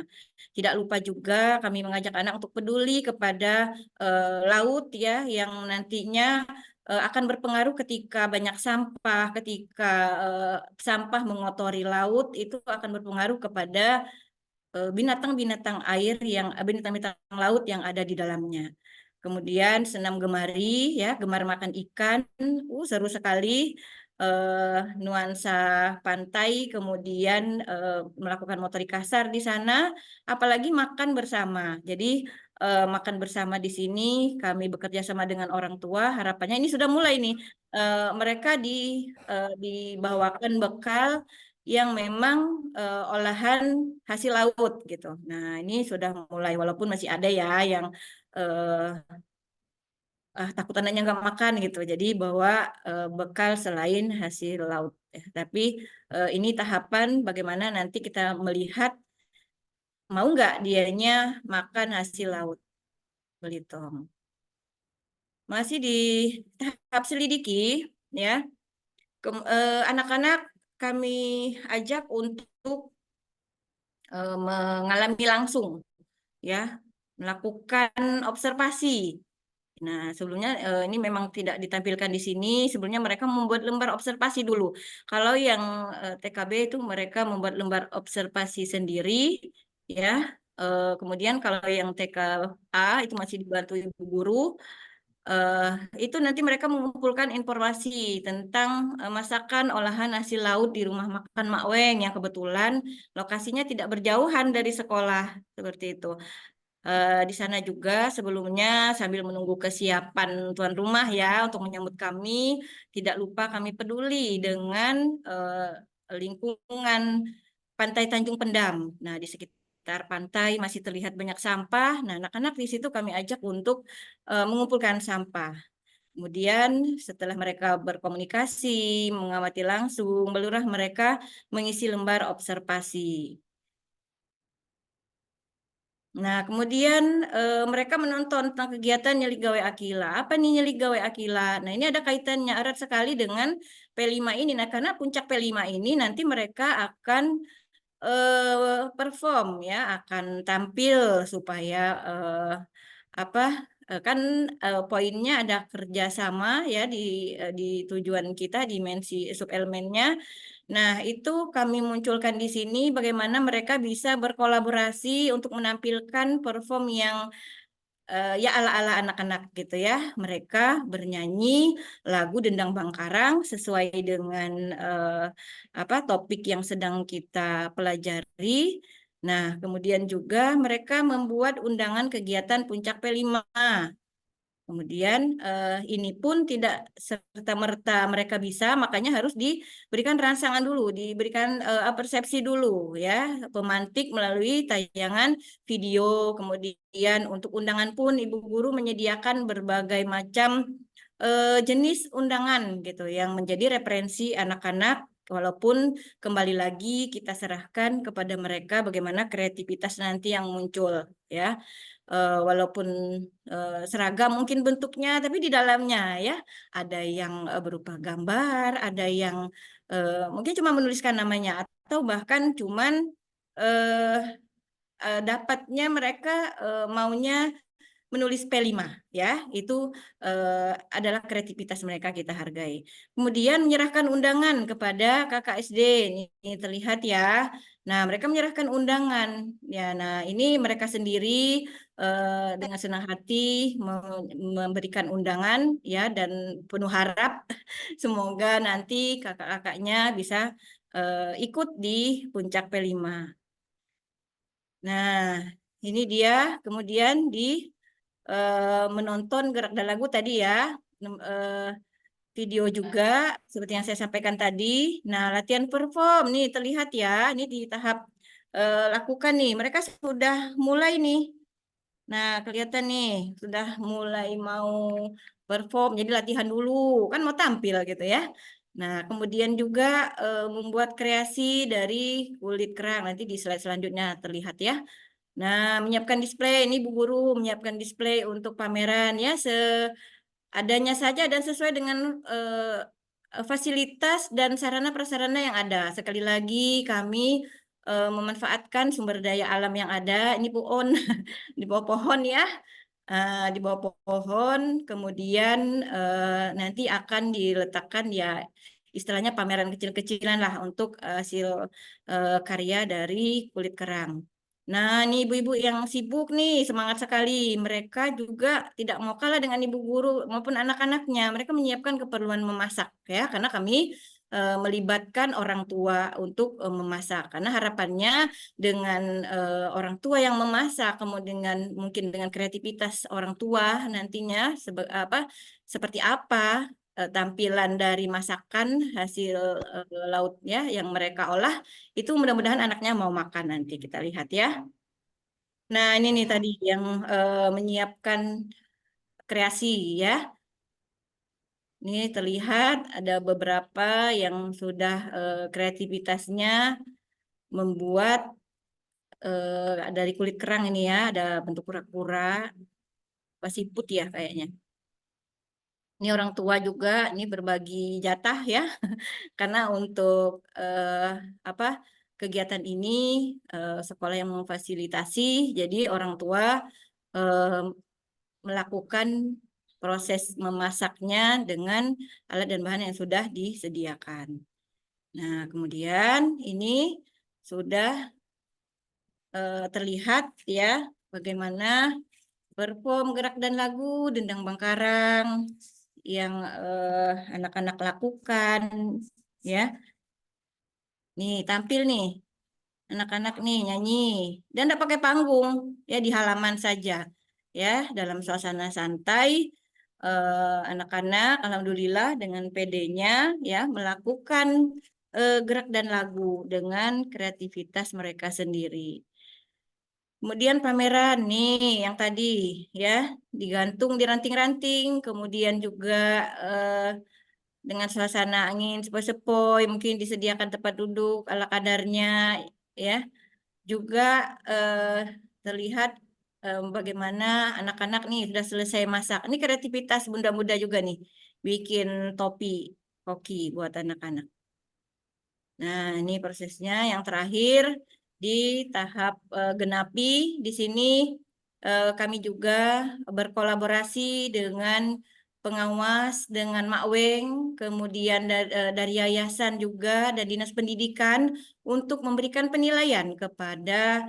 [SPEAKER 6] Tidak lupa juga kami mengajak anak untuk peduli kepada laut ya, yang nantinya akan berpengaruh ketika banyak sampah, ketika sampah mengotori laut, itu akan berpengaruh kepada binatang-binatang air binatang-binatang laut yang ada di dalamnya. Kemudian senam gemari ya, gemar makan ikan, seru sekali. Nuansa pantai, kemudian melakukan motorik kasar di sana, apalagi makan bersama. Jadi makan bersama di sini kami bekerja sama dengan orang tua. Harapannya ini sudah mulai nih, mereka dibawakan bekal yang memang olahan hasil laut gitu. Nah, ini sudah mulai, walaupun masih ada ya yang takutannya nggak makan gitu. Jadi bawa bekal selain hasil laut. Tapi ini tahapan bagaimana nanti kita melihat mau nggak dianya makan hasil laut Belitung. Masih di tahap selidiki ya. Anak-anak kami ajak untuk mengalami langsung ya, melakukan observasi. Nah, sebelumnya ini memang tidak ditampilkan di sini. Sebelumnya mereka membuat lembar observasi dulu. Kalau yang TKB itu mereka membuat lembar observasi sendiri, ya. Kemudian kalau yang TKA itu masih dibantu ibu guru. Itu nanti mereka mengumpulkan informasi tentang masakan olahan hasil laut di rumah makan Mak Weng yang kebetulan lokasinya tidak berjauhan dari sekolah, seperti itu. Di sana juga sebelumnya sambil menunggu kesiapan tuan rumah ya untuk menyambut kami, tidak lupa kami peduli dengan lingkungan Pantai Tanjung Pendam. Nah, di sekitar sekitar pantai masih terlihat banyak sampah. Nah, anak-anak di situ kami ajak untuk mengumpulkan sampah. Kemudian setelah mereka berkomunikasi, mengamati langsung, barulah mereka mengisi lembar observasi. Nah, kemudian mereka menonton tentang kegiatan Nyelik Gawe Akila. Apa nih Nyelik Gawe Akila? Nah, ini ada kaitannya erat sekali dengan P5 ini. Nah, karena puncak P5 ini nanti mereka akan perform ya, akan tampil supaya apa kan poinnya ada kerjasama ya di tujuan kita, dimensi subelemennya. Nah, itu kami munculkan di sini bagaimana mereka bisa berkolaborasi untuk menampilkan perform yang ya ala-ala anak-anak gitu ya. Mereka bernyanyi lagu Dendang Bangkarang sesuai dengan apa topik yang sedang kita pelajari. Nah, kemudian juga mereka membuat undangan kegiatan Puncak P5. Kemudian ini pun tidak serta-merta mereka bisa, makanya harus diberikan rangsangan dulu, diberikan persepsi dulu ya, pemantik melalui tayangan video. Kemudian untuk undangan pun Ibu Guru menyediakan berbagai macam jenis undangan gitu yang menjadi referensi anak-anak. Walaupun kembali lagi kita serahkan kepada mereka bagaimana kreativitas nanti yang muncul ya. Walaupun seragam mungkin bentuknya, tapi di dalamnya ya ada yang berupa gambar, ada yang mungkin cuma menuliskan namanya atau bahkan cuman dapatnya mereka maunya menulis P5 ya, itu adalah kreativitas mereka kita hargai. Kemudian menyerahkan undangan kepada kakak SD, ini terlihat ya. Nah, mereka menyerahkan undangan ya. Nah, ini mereka sendiri dengan senang hati memberikan undangan ya dan penuh harap semoga nanti kakak-kakaknya bisa ikut di puncak P5. Nah, ini dia kemudian di menonton gerak dan lagu tadi ya, video juga seperti yang saya sampaikan tadi. Nah, latihan perform nih terlihat ya, ini di tahap lakukan nih. Mereka sudah mulai nih. Nah, kelihatan nih sudah mulai mau perform. Jadi latihan dulu, kan mau tampil gitu ya. Nah, kemudian juga membuat kreasi dari kulit kerang. Nanti di slide selanjutnya terlihat ya. Nah, menyiapkan display, ini Bu Guru menyiapkan display untuk pameran ya seadanya saja dan sesuai dengan fasilitas dan sarana prasarana yang ada. Sekali lagi kami memanfaatkan sumber daya alam yang ada. Ini pohon di bawah pohon ya. Di bawah pohon, kemudian nanti akan diletakkan ya istilahnya pameran kecil-kecilan lah untuk hasil karya dari kulit kerang. Nah, ini ibu-ibu yang sibuk nih, semangat sekali. Mereka juga tidak mau kalah dengan ibu guru maupun anak-anaknya. Mereka menyiapkan keperluan memasak ya, karena kami melibatkan orang tua untuk memasak. Karena harapannya dengan orang tua yang memasak, kemudian mungkin dengan kreativitas orang tua nantinya seperti apa tampilan dari masakan hasil lautnya yang mereka olah itu mudah-mudahan anaknya mau makan nanti kita lihat ya. Nah ini nih tadi yang menyiapkan kreasi ya. Ini terlihat ada beberapa yang sudah kreativitasnya membuat dari kulit kerang ini ya, ada bentuk kura-kura, siput ya kayaknya. Ini orang tua juga, ini berbagi jatah ya, karena untuk apa kegiatan ini sekolah yang memfasilitasi, jadi orang tua melakukan proses memasaknya dengan alat dan bahan yang sudah disediakan. Nah, kemudian ini sudah terlihat ya bagaimana perform gerak dan lagu Dendang Bangkarang yang anak-anak lakukan ya. Nih tampil nih anak-anak nih nyanyi dan tidak pakai panggung ya di halaman saja ya dalam suasana santai anak-anak alhamdulillah dengan PD-nya ya melakukan gerak dan lagu dengan kreativitas mereka sendiri. Kemudian pameran nih yang tadi ya digantung di ranting-ranting, kemudian juga dengan suasana angin sepoi-sepoi, mungkin disediakan tempat duduk ala kadarnya ya. Juga terlihat bagaimana anak-anak nih sudah selesai masak. Ini kreativitas bunda-bunda juga nih, bikin topi koki buat anak-anak. Nah, ini prosesnya yang terakhir di tahap genapi. Di sini kami juga berkolaborasi dengan pengawas, dengan Makweng, kemudian dari yayasan juga dan dinas pendidikan untuk memberikan penilaian kepada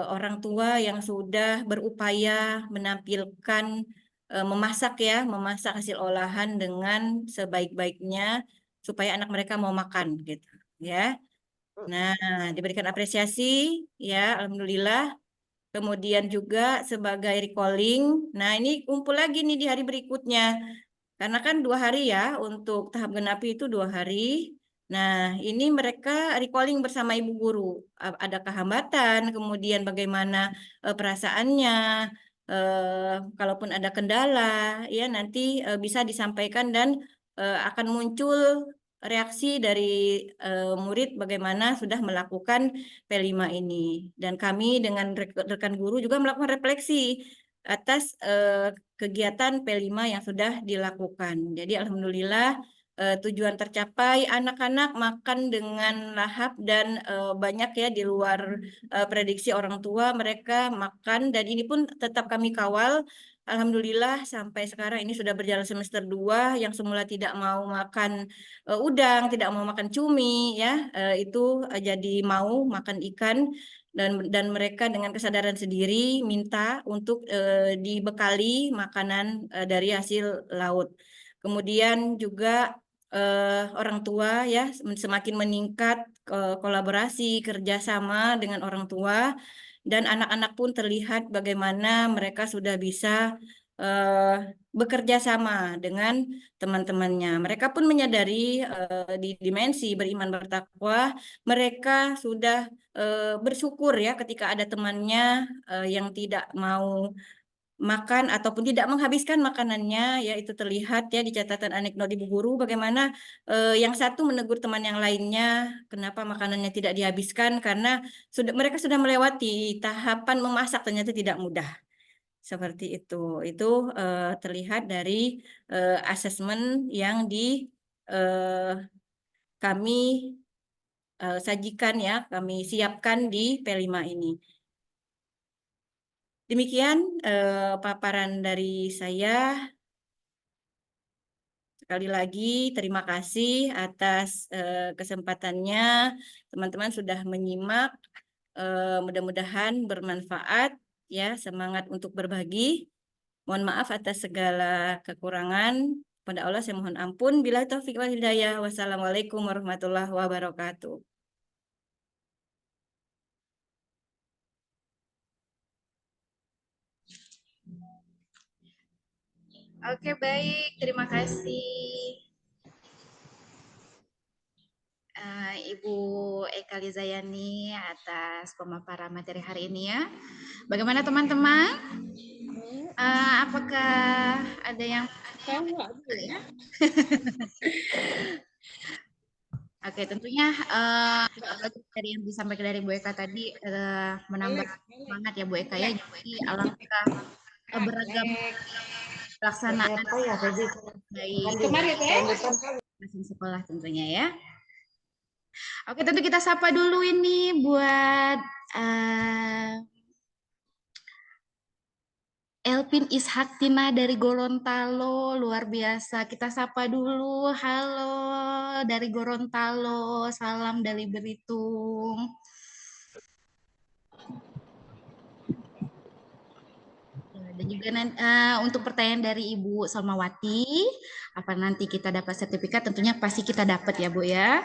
[SPEAKER 6] orang tua yang sudah berupaya menampilkan memasak ya, memasak hasil olahan dengan sebaik-baiknya supaya anak mereka mau makan gitu ya. Nah, diberikan apresiasi ya, alhamdulillah. Kemudian juga sebagai recalling. Nah, ini kumpul lagi nih di hari berikutnya. Karena kan 2 hari ya untuk tahap genapi itu 2 hari. Nah, ini mereka recalling bersama ibu guru. Adakah hambatan, kemudian bagaimana perasaannya, kalaupun ada kendala, ya nanti bisa disampaikan dan akan muncul reaksi dari murid bagaimana sudah melakukan P5 ini. Dan kami dengan rekan guru juga melakukan refleksi atas kegiatan P5 yang sudah dilakukan. Jadi alhamdulillah tujuan tercapai, anak-anak makan dengan lahap dan banyak ya di luar prediksi orang tua, mereka makan dan ini pun tetap kami kawal. Alhamdulillah sampai sekarang ini sudah berjalan semester 2 yang semula tidak mau makan udang, tidak mau makan cumi ya, itu jadi mau makan ikan dan mereka dengan kesadaran sendiri minta untuk dibekali makanan dari hasil laut. Kemudian juga orang tua ya semakin meningkat kolaborasi kerjasama dengan orang tua dan anak-anak pun terlihat bagaimana mereka sudah bisa bekerja sama dengan teman-temannya. Mereka pun menyadari di dimensi beriman bertakwa, mereka sudah bersyukur ya ketika ada temannya yang tidak mau makan ataupun tidak menghabiskan makanannya, ya itu terlihat ya di catatan anekdot ibu guru bagaimana yang satu menegur teman yang lainnya kenapa makanannya tidak dihabiskan karena mereka sudah melewati tahapan memasak ternyata tidak mudah. Seperti itu. Itu terlihat dari asesmen yang kami sajikan ya, kami siapkan di P5 ini. Demikian paparan dari saya. Sekali lagi terima kasih atas kesempatannya. Teman-teman sudah menyimak. Mudah-mudahan bermanfaat ya, semangat untuk berbagi. Mohon maaf atas segala kekurangan. Pada Allah saya mohon ampun. Bila taufik wal hidayah. Wassalamualaikum warahmatullahi wabarakatuh.
[SPEAKER 2] Oke, baik. Terima kasih. Ibu Eka Lizayani atas pemaparan materi hari ini ya. Bagaimana teman-teman? Apakah ada yang ya? Oke, tentunya dari yang disampaikan dari Bu Eka tadi menambah semangat ya Bu Eka ya. Jadi alangkah beragam pelaksanaan baik masing sekolah tentunya ya. Oke, tentu kita sapa dulu ini buat Elpin Ishaktina dari Gorontalo, luar biasa. Kita sapa dulu, halo dari Gorontalo, salam dari Belitung. Dan juga untuk pertanyaan dari Ibu Salmawati, apa nanti kita dapat sertifikat? Tentunya pasti kita dapat ya Bu ya.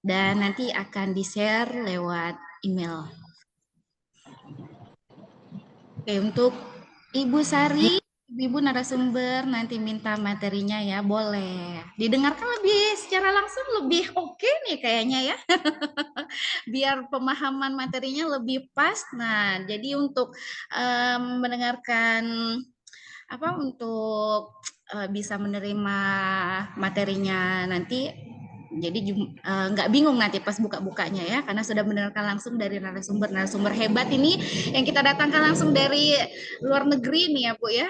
[SPEAKER 2] Dan nanti akan di-share lewat email. Oke, untuk Ibu Sari, Ibu narasumber nanti minta materinya ya, boleh. Didengarkan lebih secara langsung lebih oke nih kayaknya ya. Biar pemahaman materinya lebih pas. Nah, jadi untuk mendengarkan untuk bisa menerima materinya nanti jadi nggak bingung nanti pas buka-bukanya ya, karena sudah mendengarkan langsung dari narasumber hebat ini yang kita datangkan langsung dari luar negeri nih ya Bu ya.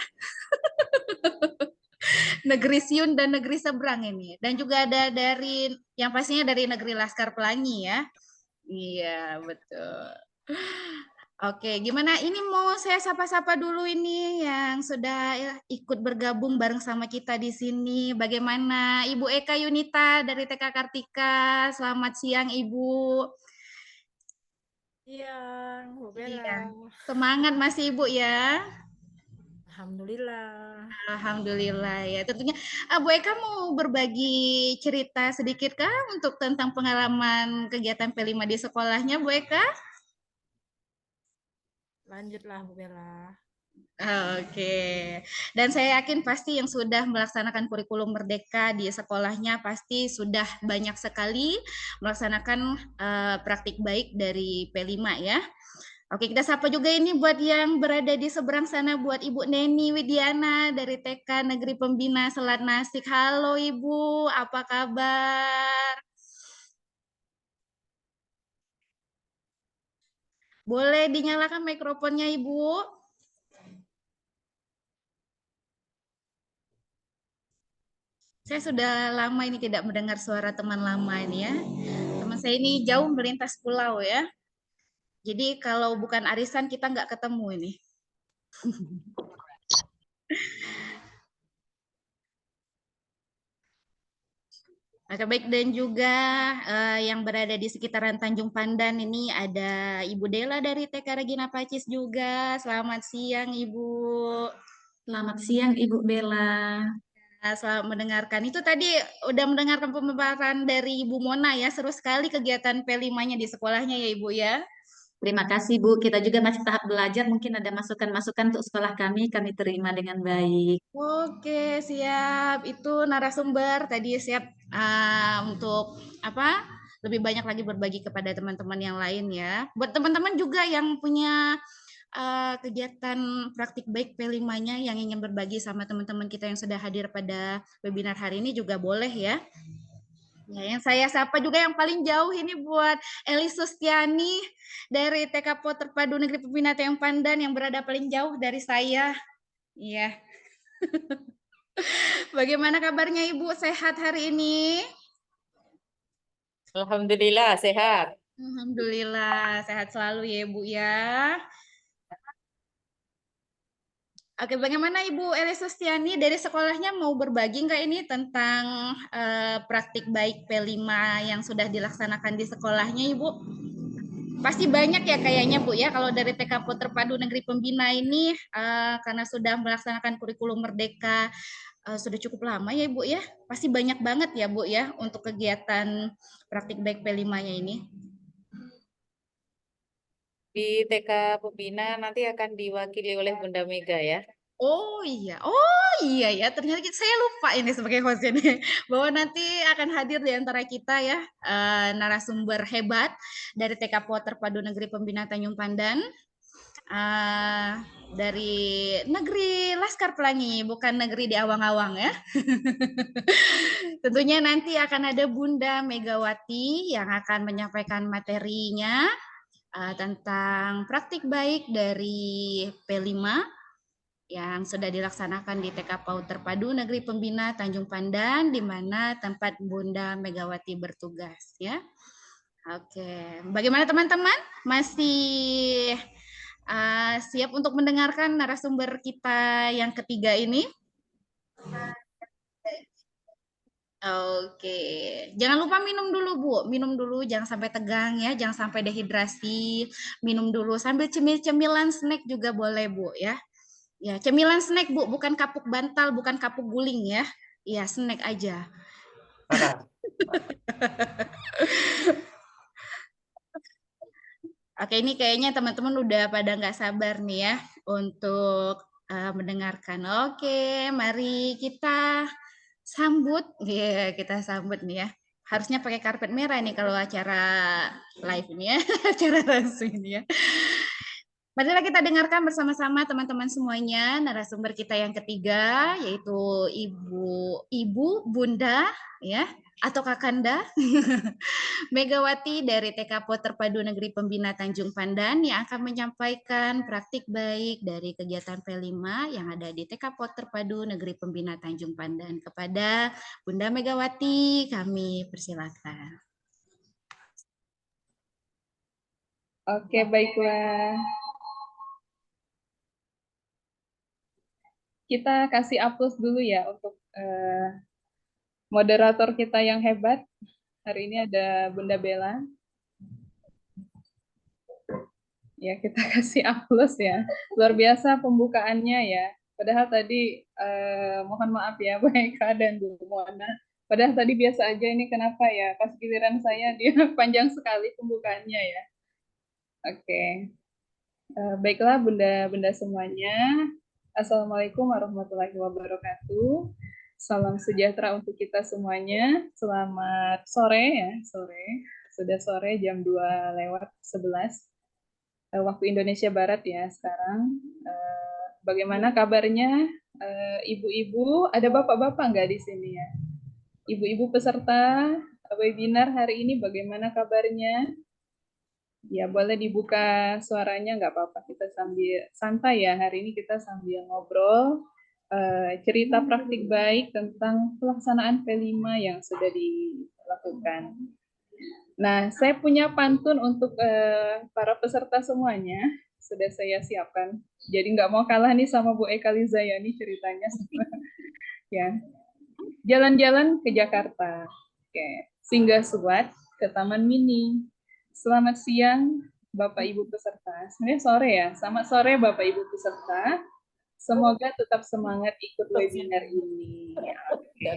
[SPEAKER 2] Negeri Siun dan negeri seberang ini. Dan juga ada dari yang pastinya dari negeri Laskar Pelangi ya. Iya, betul. Oke, gimana ini mau saya sapa-sapa dulu ini yang sudah ikut bergabung bareng sama kita di sini. Bagaimana Ibu Eka Yunita dari TK Kartika? Selamat siang Ibu.
[SPEAKER 7] Siang, Bu Bella.
[SPEAKER 2] Iya. Semangat masih Ibu ya.
[SPEAKER 7] Alhamdulillah.
[SPEAKER 2] Alhamdulillah ya. Tentunya Bu Eka mau berbagi cerita sedikit kah untuk tentang pengalaman kegiatan P5 di sekolahnya Bu Eka?
[SPEAKER 7] Lanjutlah Bu Bella.
[SPEAKER 2] Oke. Dan saya yakin pasti yang sudah melaksanakan kurikulum merdeka di sekolahnya pasti sudah banyak sekali melaksanakan praktik baik dari P5 ya. Oke, kita sapa juga ini buat yang berada di seberang sana, buat Ibu Neni Widiana dari TK Negeri Pembina Selat Nasik. Halo Ibu, apa kabar? Boleh dinyalakan mikrofonnya Ibu? Saya sudah lama ini tidak mendengar suara teman lama ini ya. Teman saya ini jauh melintas pulau ya. Jadi kalau bukan arisan kita nggak ketemu ini. Oke, baik, dan juga yang berada di sekitaran Tanjung Pandan ini ada Ibu Dela dari TK Regina Pacis juga. Selamat siang Ibu.
[SPEAKER 8] Selamat siang Ibu Bella.
[SPEAKER 2] Selamat mendengarkan. Itu tadi udah mendengarkan pemaparan dari Ibu Mona ya. Seru sekali kegiatan P5-nya di sekolahnya ya Ibu ya.
[SPEAKER 8] Terima kasih Bu, kita juga masih tahap belajar, mungkin ada masukan-masukan untuk sekolah kami terima dengan baik.
[SPEAKER 2] Oke, siap. Itu narasumber tadi siap untuk lebih banyak lagi berbagi kepada teman-teman yang lain ya. Buat teman-teman juga yang punya kegiatan praktik baik P5-nya yang ingin berbagi sama teman-teman kita yang sudah hadir pada webinar hari ini juga boleh ya. Ya, yang saya sapa juga yang paling jauh ini buat Eli Sustiani dari TK PO Terpadu Negeri Pembina Tanjung Pandan yang berada paling jauh dari saya. Iya. Bagaimana kabarnya Ibu? Sehat hari ini?
[SPEAKER 6] Alhamdulillah sehat.
[SPEAKER 2] Alhamdulillah, sehat selalu ya Ibu ya. Oke, bagaimana Ibu Eli Sustiani dari sekolahnya mau berbagi nggak ini tentang praktik baik P5 yang sudah dilaksanakan di sekolahnya Ibu? Pasti banyak ya kayaknya Bu ya, kalau dari TK PO Terpadu Negeri Pembina ini karena sudah melaksanakan kurikulum merdeka sudah cukup lama ya Ibu ya, pasti banyak banget ya Bu ya untuk kegiatan praktik baik P5-nya ini.
[SPEAKER 6] Di TK Pembina nanti akan diwakili oleh Bunda Mega ya.
[SPEAKER 2] Oh iya ya, ternyata saya lupa ini sebagai host ini bahwa nanti akan hadir di antara kita ya narasumber hebat dari TK PO Terpadu Negeri Pembina Tanjung Pandan dari negeri Laskar Pelangi, bukan negeri di awang-awang ya. Tentunya nanti akan ada Bunda Megawati yang akan menyampaikan materinya tentang praktik baik dari P5 yang sudah dilaksanakan di TK PAUD Terpadu Negeri Pembina Tanjung Pandan, di mana tempat Bunda Megawati bertugas ya. Oke, bagaimana teman-teman? Masih siap untuk mendengarkan narasumber kita yang ketiga ini? Oke, jangan lupa minum dulu Bu, minum dulu, jangan sampai tegang ya, jangan sampai dehidrasi, minum dulu sambil cemil-cemilan snack juga boleh Bu ya. Ya, cemilan snack Bu, bukan kapuk bantal, bukan kapuk guling ya. Iya, snack aja. Oke, ini kayaknya teman-teman udah pada nggak sabar nih ya untuk mendengarkan. Oke, mari kita sambut. Ya, kita sambut nih ya. Harusnya pakai karpet merah nih kalau acara live ini ya, acara langsung ini ya. Marilah kita dengarkan bersama-sama teman-teman semuanya narasumber kita yang ketiga, yaitu Ibu Bunda ya atau Kakanda Megawati dari TK PO Terpadu Negeri Pembina Tanjung Pandan yang akan menyampaikan praktik baik dari kegiatan P5 yang ada di TK PO Terpadu Negeri Pembina Tanjung Pandan. Kepada Bunda Megawati kami persilakan.
[SPEAKER 9] Oke, baiklah. Kita kasih aplaus dulu ya untuk moderator kita yang hebat. Hari ini ada Bunda Bella. Ya, kita kasih aplaus ya. Luar biasa pembukaannya ya. Padahal tadi, mohon maaf ya Bu Eka dan Bu Mona. Padahal tadi biasa aja, ini kenapa ya? Pas giliran saya dia panjang sekali pembukaannya ya. Oke. Baiklah Bunda-Bunda semuanya. Assalamualaikum warahmatullahi wabarakatuh. Salam sejahtera untuk kita semuanya. Selamat sore ya, sore. Sudah sore jam 2:11 waktu Indonesia Barat ya sekarang. Bagaimana kabarnya ibu-ibu? Ada bapak-bapak nggak di sini ya? Ibu-ibu peserta webinar hari ini bagaimana kabarnya? Ya, boleh dibuka suaranya, nggak apa-apa. Kita sambil santai ya. Hari ini kita sambil ngobrol, cerita praktik baik tentang pelaksanaan P5 yang sudah dilakukan. Nah, saya punya pantun untuk para peserta semuanya. Sudah saya siapkan. Jadi nggak mau kalah nih sama Bu Eka Lizayani ceritanya. Ya, jalan-jalan ke Jakarta. Oke, singgah suat ke Taman Mini. Selamat siang, Bapak Ibu peserta. Sebenarnya sore ya, selamat sore Bapak Ibu peserta. Semoga tetap semangat ikut webinar ini. Oke.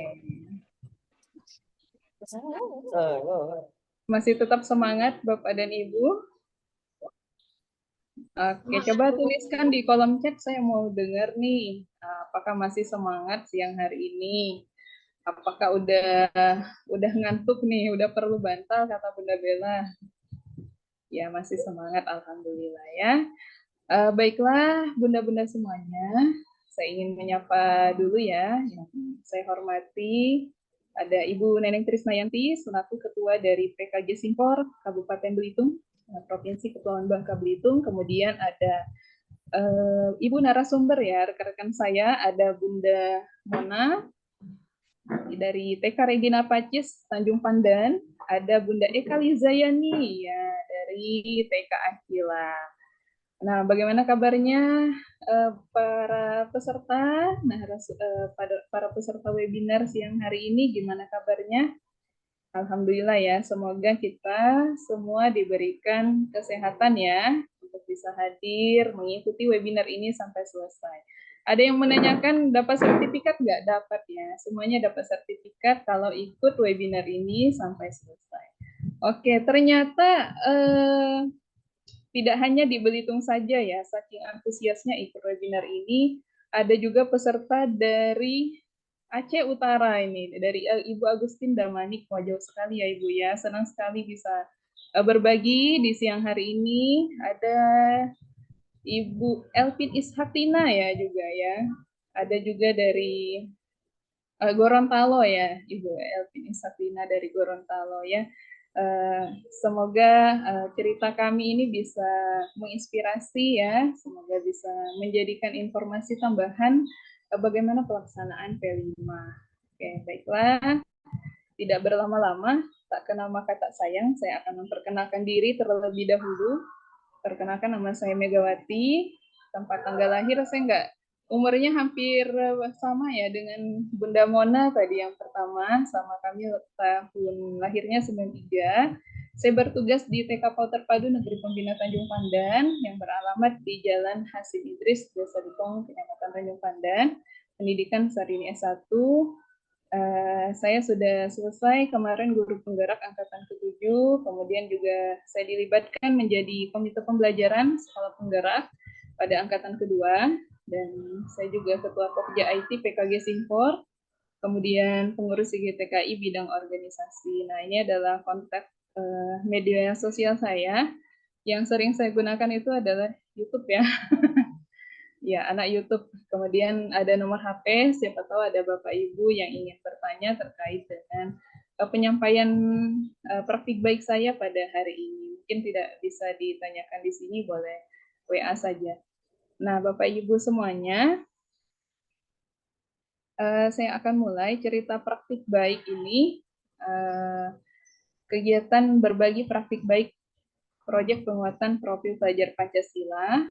[SPEAKER 9] Masih tetap semangat Bapak dan Ibu? Oke, coba tuliskan di kolom chat, saya mau dengar nih, apakah masih semangat siang hari ini? Apakah udah ngantuk nih, udah perlu bantal kata Bunda Bella? Ya, masih semangat, alhamdulillah ya. Baiklah, bunda-bunda semuanya, saya ingin menyapa dulu ya. Yang saya hormati, ada Ibu Neneng Trisnayanti, selaku Ketua dari PKJ Simpor, Kabupaten Belitung, Provinsi Kepulauan Bangka Belitung. Kemudian ada Ibu narasumber ya, rekan-rekan saya, ada Bunda Mona, dari TK Regina Pacis, Tanjung Pandan, ada Bunda Eka Lizayani ya dari TK Akila. Nah, bagaimana kabarnya para peserta? Nah, para peserta webinar siang hari ini gimana kabarnya? Alhamdulillah ya, semoga kita semua diberikan kesehatan ya untuk bisa hadir mengikuti webinar ini sampai selesai. Ada yang menanyakan dapat sertifikat nggak? Dapat ya, semuanya dapat sertifikat kalau ikut webinar ini sampai selesai. Oke, ternyata tidak hanya di Belitung saja ya, saking antusiasnya ikut webinar ini, ada juga peserta dari Aceh Utara ini, dari Ibu Agustin Damanik. Wah, jauh sekali ya Ibu ya, senang sekali bisa berbagi di siang hari ini. Ada Ibu Elvin Ishaktina ya juga ya, ada juga dari Gorontalo ya, Ibu Elvin Ishaktina dari Gorontalo ya. Semoga cerita kami ini bisa menginspirasi ya, semoga bisa menjadikan informasi tambahan bagaimana pelaksanaan P5. Oke, baiklah. Tidak berlama-lama, tak kenal maka tak sayang, saya akan memperkenalkan diri terlebih dahulu. Perkenalkan, nama saya Megawati, tempat tanggal lahir saya nggak, umurnya hampir sama ya dengan Bunda Mona tadi yang pertama, sama kami tahun lahirnya 93. Saya bertugas di TK PO Terpadu Negeri Pembina Tanjung Pandan yang beralamat di Jalan Hasim Idris, Desa Dukong, Kecamatan Tanjung Pandan. Pendidikan Sarjana S1. Saya sudah selesai kemarin guru penggerak angkatan ke-7, kemudian juga saya dilibatkan menjadi komite pembelajaran sekolah penggerak pada angkatan kedua. dan saya juga Ketua Pokja IT PKG Simpor, kemudian pengurus IGTKI bidang organisasi. Nah, ini adalah kontak media sosial saya. Yang sering saya gunakan itu adalah YouTube ya. Ya, anak YouTube. Kemudian ada nomor HP, siapa tahu ada Bapak Ibu yang ingin bertanya terkait dengan penyampaian praktik baik saya pada hari ini. Mungkin tidak bisa ditanyakan di sini, boleh WA saja. Nah, Bapak Ibu semuanya, saya akan mulai cerita praktik baik ini. Kegiatan berbagi praktik baik proyek penguatan profil pelajar Pancasila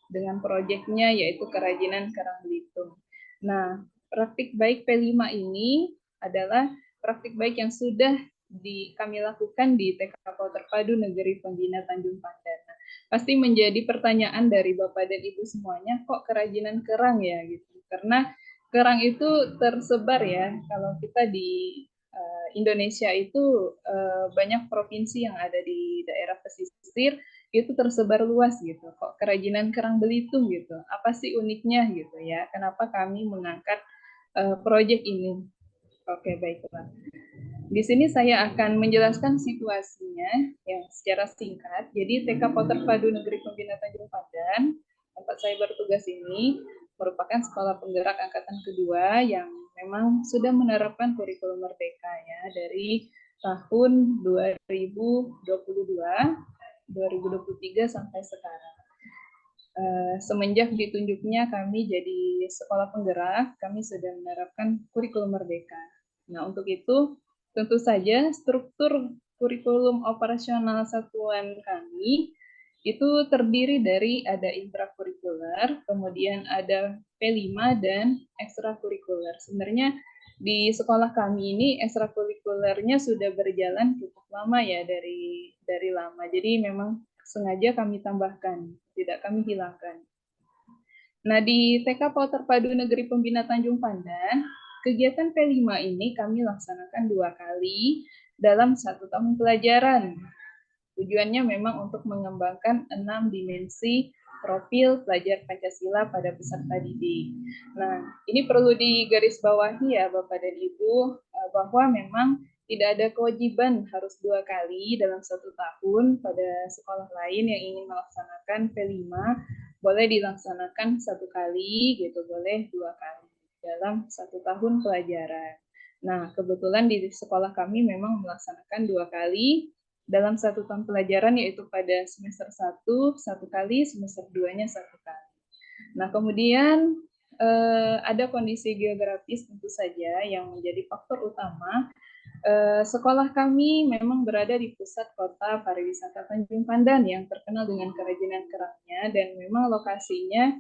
[SPEAKER 9] dengan proyeknya yaitu kerajinan kerang Belitung. Nah, praktik baik P5 ini adalah praktik baik yang sudah kami lakukan di TK Terpadu Negeri Pembina Tanjung Pandan. Nah, pasti menjadi pertanyaan dari Bapak dan Ibu semuanya, kok kerajinan kerang ya gitu? Karena kerang itu tersebar ya, kalau kita di Indonesia itu banyak provinsi yang ada di daerah pesisir itu tersebar luas gitu. Kok kerajinan kerang Belitung gitu? Apa sih uniknya gitu ya? Kenapa kami mengangkat proyek ini? Oke, baiklah. Di sini saya akan menjelaskan situasinya yang secara singkat. Jadi TK Terpadu Negeri Pembina Tanjung Pandan, tempat saya bertugas ini, merupakan sekolah penggerak angkatan kedua yang memang sudah menerapkan kurikulum merdeka ya dari tahun 2023 sampai sekarang. Semenjak ditunjuknya kami jadi sekolah penggerak, kami sudah menerapkan kurikulum merdeka. Nah, untuk itu tentu saja struktur kurikulum operasional satuan kami itu terdiri dari ada intrakurikuler, kemudian ada P5 dan ekstrakurikuler. Sebenarnya di sekolah kami ini ekstrakurikulernya sudah berjalan cukup lama ya dari lama. Jadi memang sengaja kami tambahkan, tidak kami hilangkan. Nah, di TK Terpadu Negeri Pembina Tanjung Pandan, kegiatan P5 ini kami laksanakan 2 kali dalam 1 tahun pelajaran. Tujuannya memang untuk mengembangkan 6 dimensi profil pelajar Pancasila pada peserta didik. Nah, ini perlu digarisbawahi ya Bapak dan Ibu, bahwa memang tidak ada kewajiban harus 2 kali dalam 1 tahun. Pada sekolah lain yang ingin melaksanakan P5, boleh dilaksanakan 1 kali, gitu, boleh 2 kali dalam 1 tahun pelajaran. Nah, kebetulan di sekolah kami memang melaksanakan 2 kali dalam 1 tahun pelajaran, yaitu pada semester 1 kali, semester 2-nya 1 kali. Nah, kemudian ada kondisi geografis tentu saja yang menjadi faktor utama. Sekolah kami memang berada di pusat kota pariwisata Tanjung Pandan yang terkenal dengan kerajinan kerangnya, dan memang lokasinya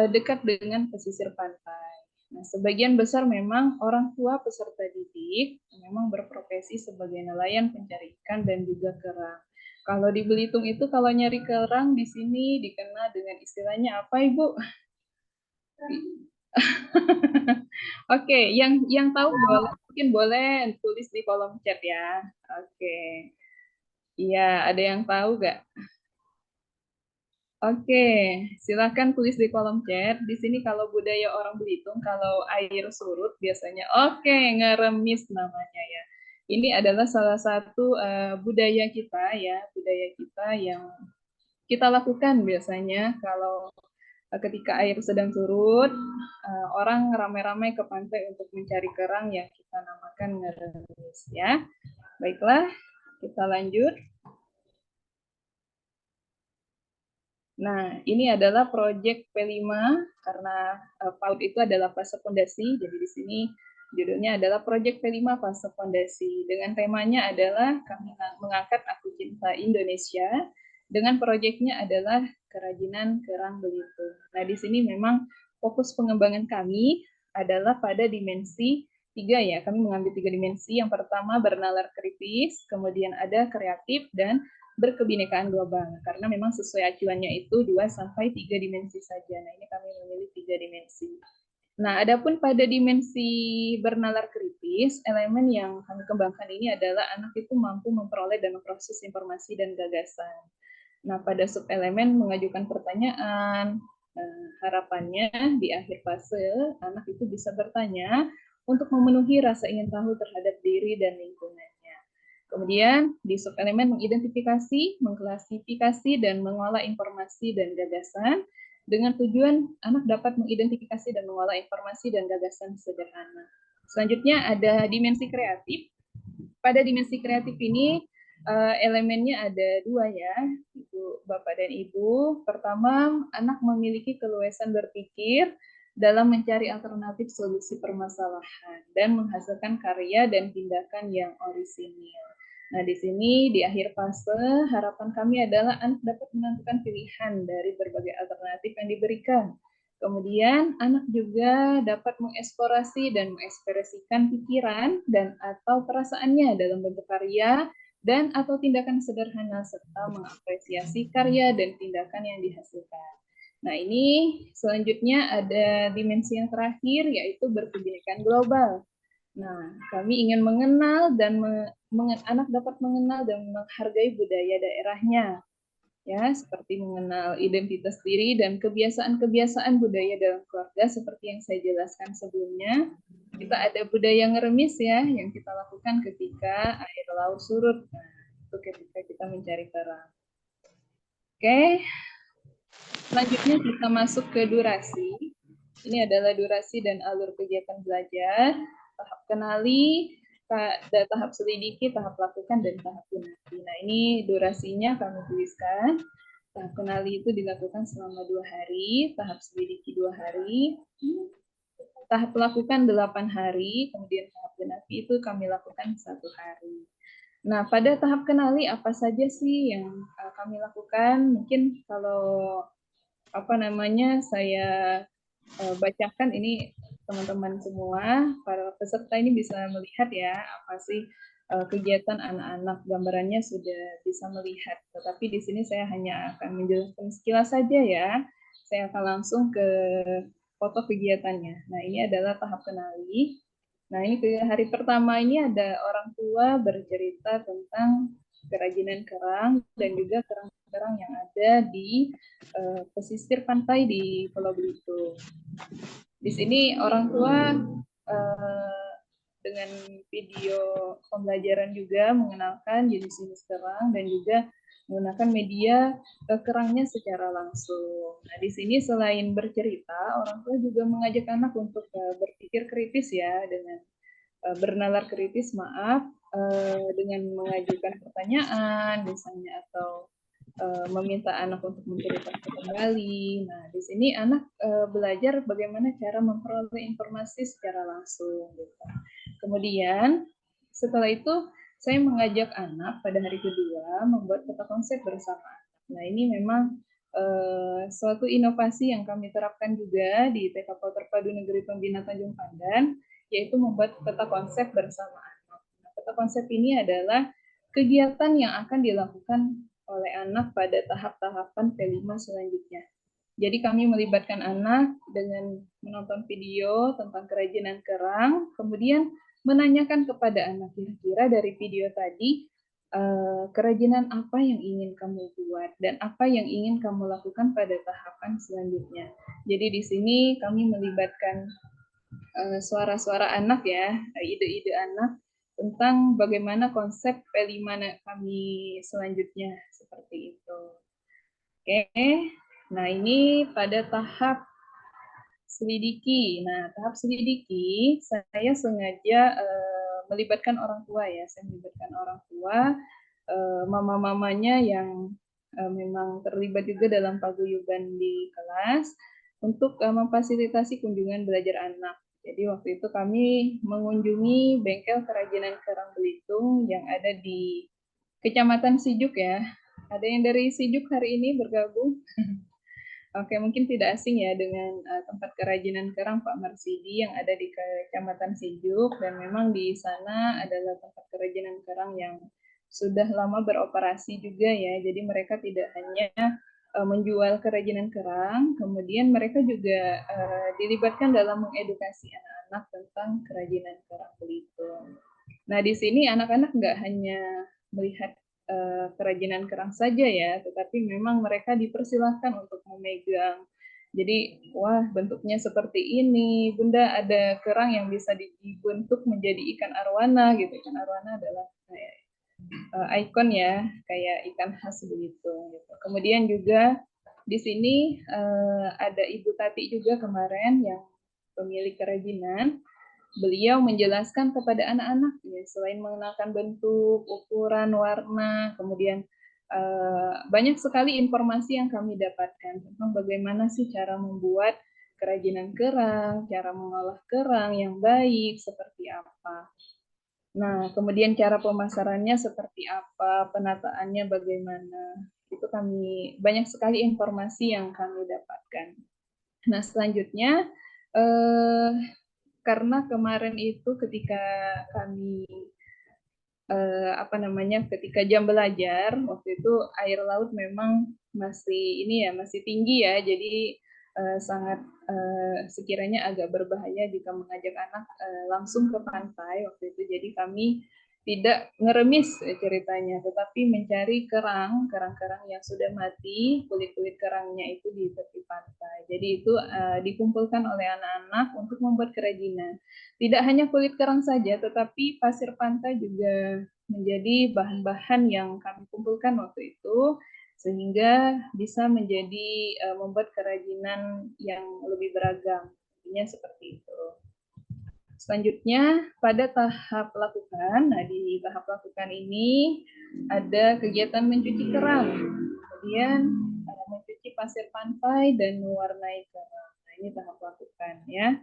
[SPEAKER 9] dekat dengan pesisir pantai. Nah, sebagian besar memang orang tua peserta didik memang berprofesi sebagai nelayan pencari ikan dan juga kerang. Kalau di Belitung itu kalau nyari kerang di sini dikenal dengan istilahnya apa, Ibu? Oke, yang tahu mungkin boleh tulis di kolom chat ya. Oke. Iya, ada yang tahu nggak? Oke, silakan tulis di kolom chat. Di sini kalau budaya orang Belitung, kalau air surut biasanya, oke, ngeremis namanya ya. Ini adalah salah satu budaya kita ya, budaya kita yang kita lakukan biasanya kalau ketika air sedang surut, orang ramai-ramai ke pantai untuk mencari kerang yang kita namakan ngeremis ya. Baiklah, kita lanjut. Nah, ini adalah proyek P5 karena PAUD itu adalah fase fondasi, jadi di sini judulnya adalah proyek P5 fase fondasi. Dengan temanya adalah kami mengangkat Aku Cinta Indonesia, dengan proyeknya adalah kerajinan kerang Belitung. Nah, di sini memang fokus pengembangan kami adalah pada dimensi 3 ya, kami mengambil 3 dimensi. Yang pertama bernalar kritis, kemudian ada kreatif, dan berkebinekaan global, karena memang sesuai acuannya itu 2-3 dimensi saja. Nah, ini kami memilih 3 dimensi. Nah, adapun pada dimensi bernalar kritis, elemen yang kami kembangkan ini adalah anak itu mampu memperoleh dan memproses informasi dan gagasan. Nah, pada subelemen mengajukan pertanyaan, Harapannya di akhir fase anak itu bisa bertanya untuk memenuhi rasa ingin tahu terhadap diri dan lingkungannya. Kemudian di subelemen mengidentifikasi, mengklasifikasi, dan mengolah informasi dan gagasan dengan tujuan anak dapat mengidentifikasi dan mengolah informasi dan gagasan sederhana. Selanjutnya ada dimensi kreatif. Pada dimensi kreatif ini elemennya ada dua ya, Ibu, Bapak dan Ibu. Pertama, anak memiliki keluasan berpikir dalam mencari alternatif solusi permasalahan dan menghasilkan karya dan tindakan yang orisinil. Nah, di sini di akhir fase harapan kami adalah anak dapat menentukan pilihan dari berbagai alternatif yang diberikan. Kemudian anak juga dapat mengeksplorasi dan mengekspresikan pikiran dan atau perasaannya dalam bentuk karya dan atau tindakan sederhana serta mengapresiasi karya dan tindakan yang dihasilkan. Nah, ini selanjutnya ada dimensi yang terakhir yaitu berkebinekaan global. Nah, kami ingin mengenal dan anak dapat mengenal dan menghargai budaya daerahnya. Ya, seperti mengenal identitas diri dan kebiasaan-kebiasaan budaya dalam keluarga seperti yang saya jelaskan sebelumnya. Kita ada budaya ngeremis ya, yang kita lakukan ketika air laut surut. Nah, itu ketika kita mencari kerang. Oke, selanjutnya kita masuk ke durasi. Ini adalah durasi dan alur kegiatan belajar. Tahap kenali, tahap selidiki, tahap lakukan, dan tahap gunakan. Nah, ini durasinya kami tuliskan. Tahap kenali itu dilakukan selama 2 hari, tahap selidiki 2 hari, tahap lakukan 8 hari, kemudian tahap genapi itu kami lakukan 1 hari. Nah, pada tahap kenali apa saja sih yang kami lakukan? Mungkin kalau saya bacakan ini teman-teman semua, para peserta ini bisa melihat ya apa sih kegiatan anak-anak, gambarannya sudah bisa melihat. Tetapi di sini saya hanya akan menjelaskan sekilas saja ya. Saya akan langsung ke foto kegiatannya. Nah, ini adalah tahap kenali. Nah, ini ke hari pertama ini ada orang tua bercerita tentang kerajinan kerang dan juga kerang-kerang yang ada di pesisir pantai di Pulau Belitung. Di sini orang tua dengan video pembelajaran juga mengenalkan jenis-jenis kerang dan juga menggunakan media kerangnya secara langsung. Nah, di sini selain bercerita, orang tua juga mengajak anak untuk berpikir kritis ya, dengan bernalar kritis, dengan mengajukan pertanyaan misalnya atau meminta anak untuk menceritakan kembali. Nah, di sini anak belajar bagaimana cara memperoleh informasi secara langsung. Gitu. Kemudian setelah itu saya mengajak anak pada hari kedua membuat peta konsep bersama. Nah, ini memang suatu inovasi yang kami terapkan juga di TK Terpadu Negeri Pembina Tanjung Pandan, yaitu membuat peta konsep bersama anak. Nah, peta konsep ini adalah kegiatan yang akan dilakukan oleh anak pada tahap-tahapan P5 selanjutnya. Jadi kami melibatkan anak dengan menonton video tentang kerajinan kerang, kemudian menanyakan kepada anak kira-kira dari video tadi, kerajinan apa yang ingin kamu buat dan apa yang ingin kamu lakukan pada tahapan selanjutnya. Jadi di sini kami melibatkan suara-suara anak ya, ide-ide anak tentang bagaimana konsep P5 kami selanjutnya seperti itu. Oke, nah ini pada tahap selidiki. Nah, tahap selidiki saya sengaja melibatkan orang tua ya, saya melibatkan orang tua, mama-mamanya yang memang terlibat juga dalam paguyuban di kelas untuk memfasilitasi kunjungan belajar anak. Jadi waktu itu kami mengunjungi bengkel kerajinan kerang Belitung yang ada di Kecamatan Sijuk ya. Ada yang dari Sijuk hari ini bergabung? Oke, mungkin tidak asing ya dengan tempat kerajinan kerang Pak Marsidi yang ada di Kecamatan Sijuk, dan memang di sana adalah tempat kerajinan kerang yang sudah lama beroperasi juga ya. Jadi mereka tidak hanya menjual kerajinan kerang, kemudian mereka juga dilibatkan dalam mengedukasi anak-anak tentang kerajinan kerang Belitung. Nah, di sini anak-anak nggak hanya melihat kerajinan kerang saja ya, tetapi memang mereka dipersilahkan untuk memegang Jadi, wah bentuknya seperti ini. Bunda, ada kerang yang bisa dibentuk menjadi ikan arwana gitu. Ikan arwana adalah kayak ikon ya, kayak ikan khas begitu. Gitu. Kemudian juga di sini ada Ibu Tati juga kemarin yang pemilik kerajinan. Beliau menjelaskan kepada anak-anak ya, selain mengenalkan bentuk, ukuran, warna, kemudian banyak sekali informasi yang kami dapatkan tentang bagaimana sih cara membuat kerajinan kerang, cara mengolah kerang yang baik seperti apa. Nah, kemudian cara pemasarannya seperti apa, penataannya bagaimana. Itu kami banyak sekali informasi yang kami dapatkan. Nah, selanjutnya karena kemarin itu ketika kami ketika jam belajar waktu itu air laut memang masih tinggi ya, jadi sangat sekiranya agak berbahaya jika mengajak anak langsung ke pantai waktu itu. Jadi kami tidak ngeremis ceritanya, tetapi mencari kerang-kerang yang sudah mati, kulit-kulit kerangnya itu di tepi pantai. Jadi itu dikumpulkan oleh anak-anak untuk membuat kerajinan. Tidak hanya kulit kerang saja, tetapi pasir pantai juga menjadi bahan-bahan yang kami kumpulkan waktu itu, sehingga bisa menjadi membuat kerajinan yang lebih beragam. Intinya seperti itu. Selanjutnya, pada tahap lakukan, nah di tahap lakukan ini ada kegiatan mencuci kerang, kemudian mencuci pasir pantai dan mewarnai kerang. Nah, ini tahap lakukan ya.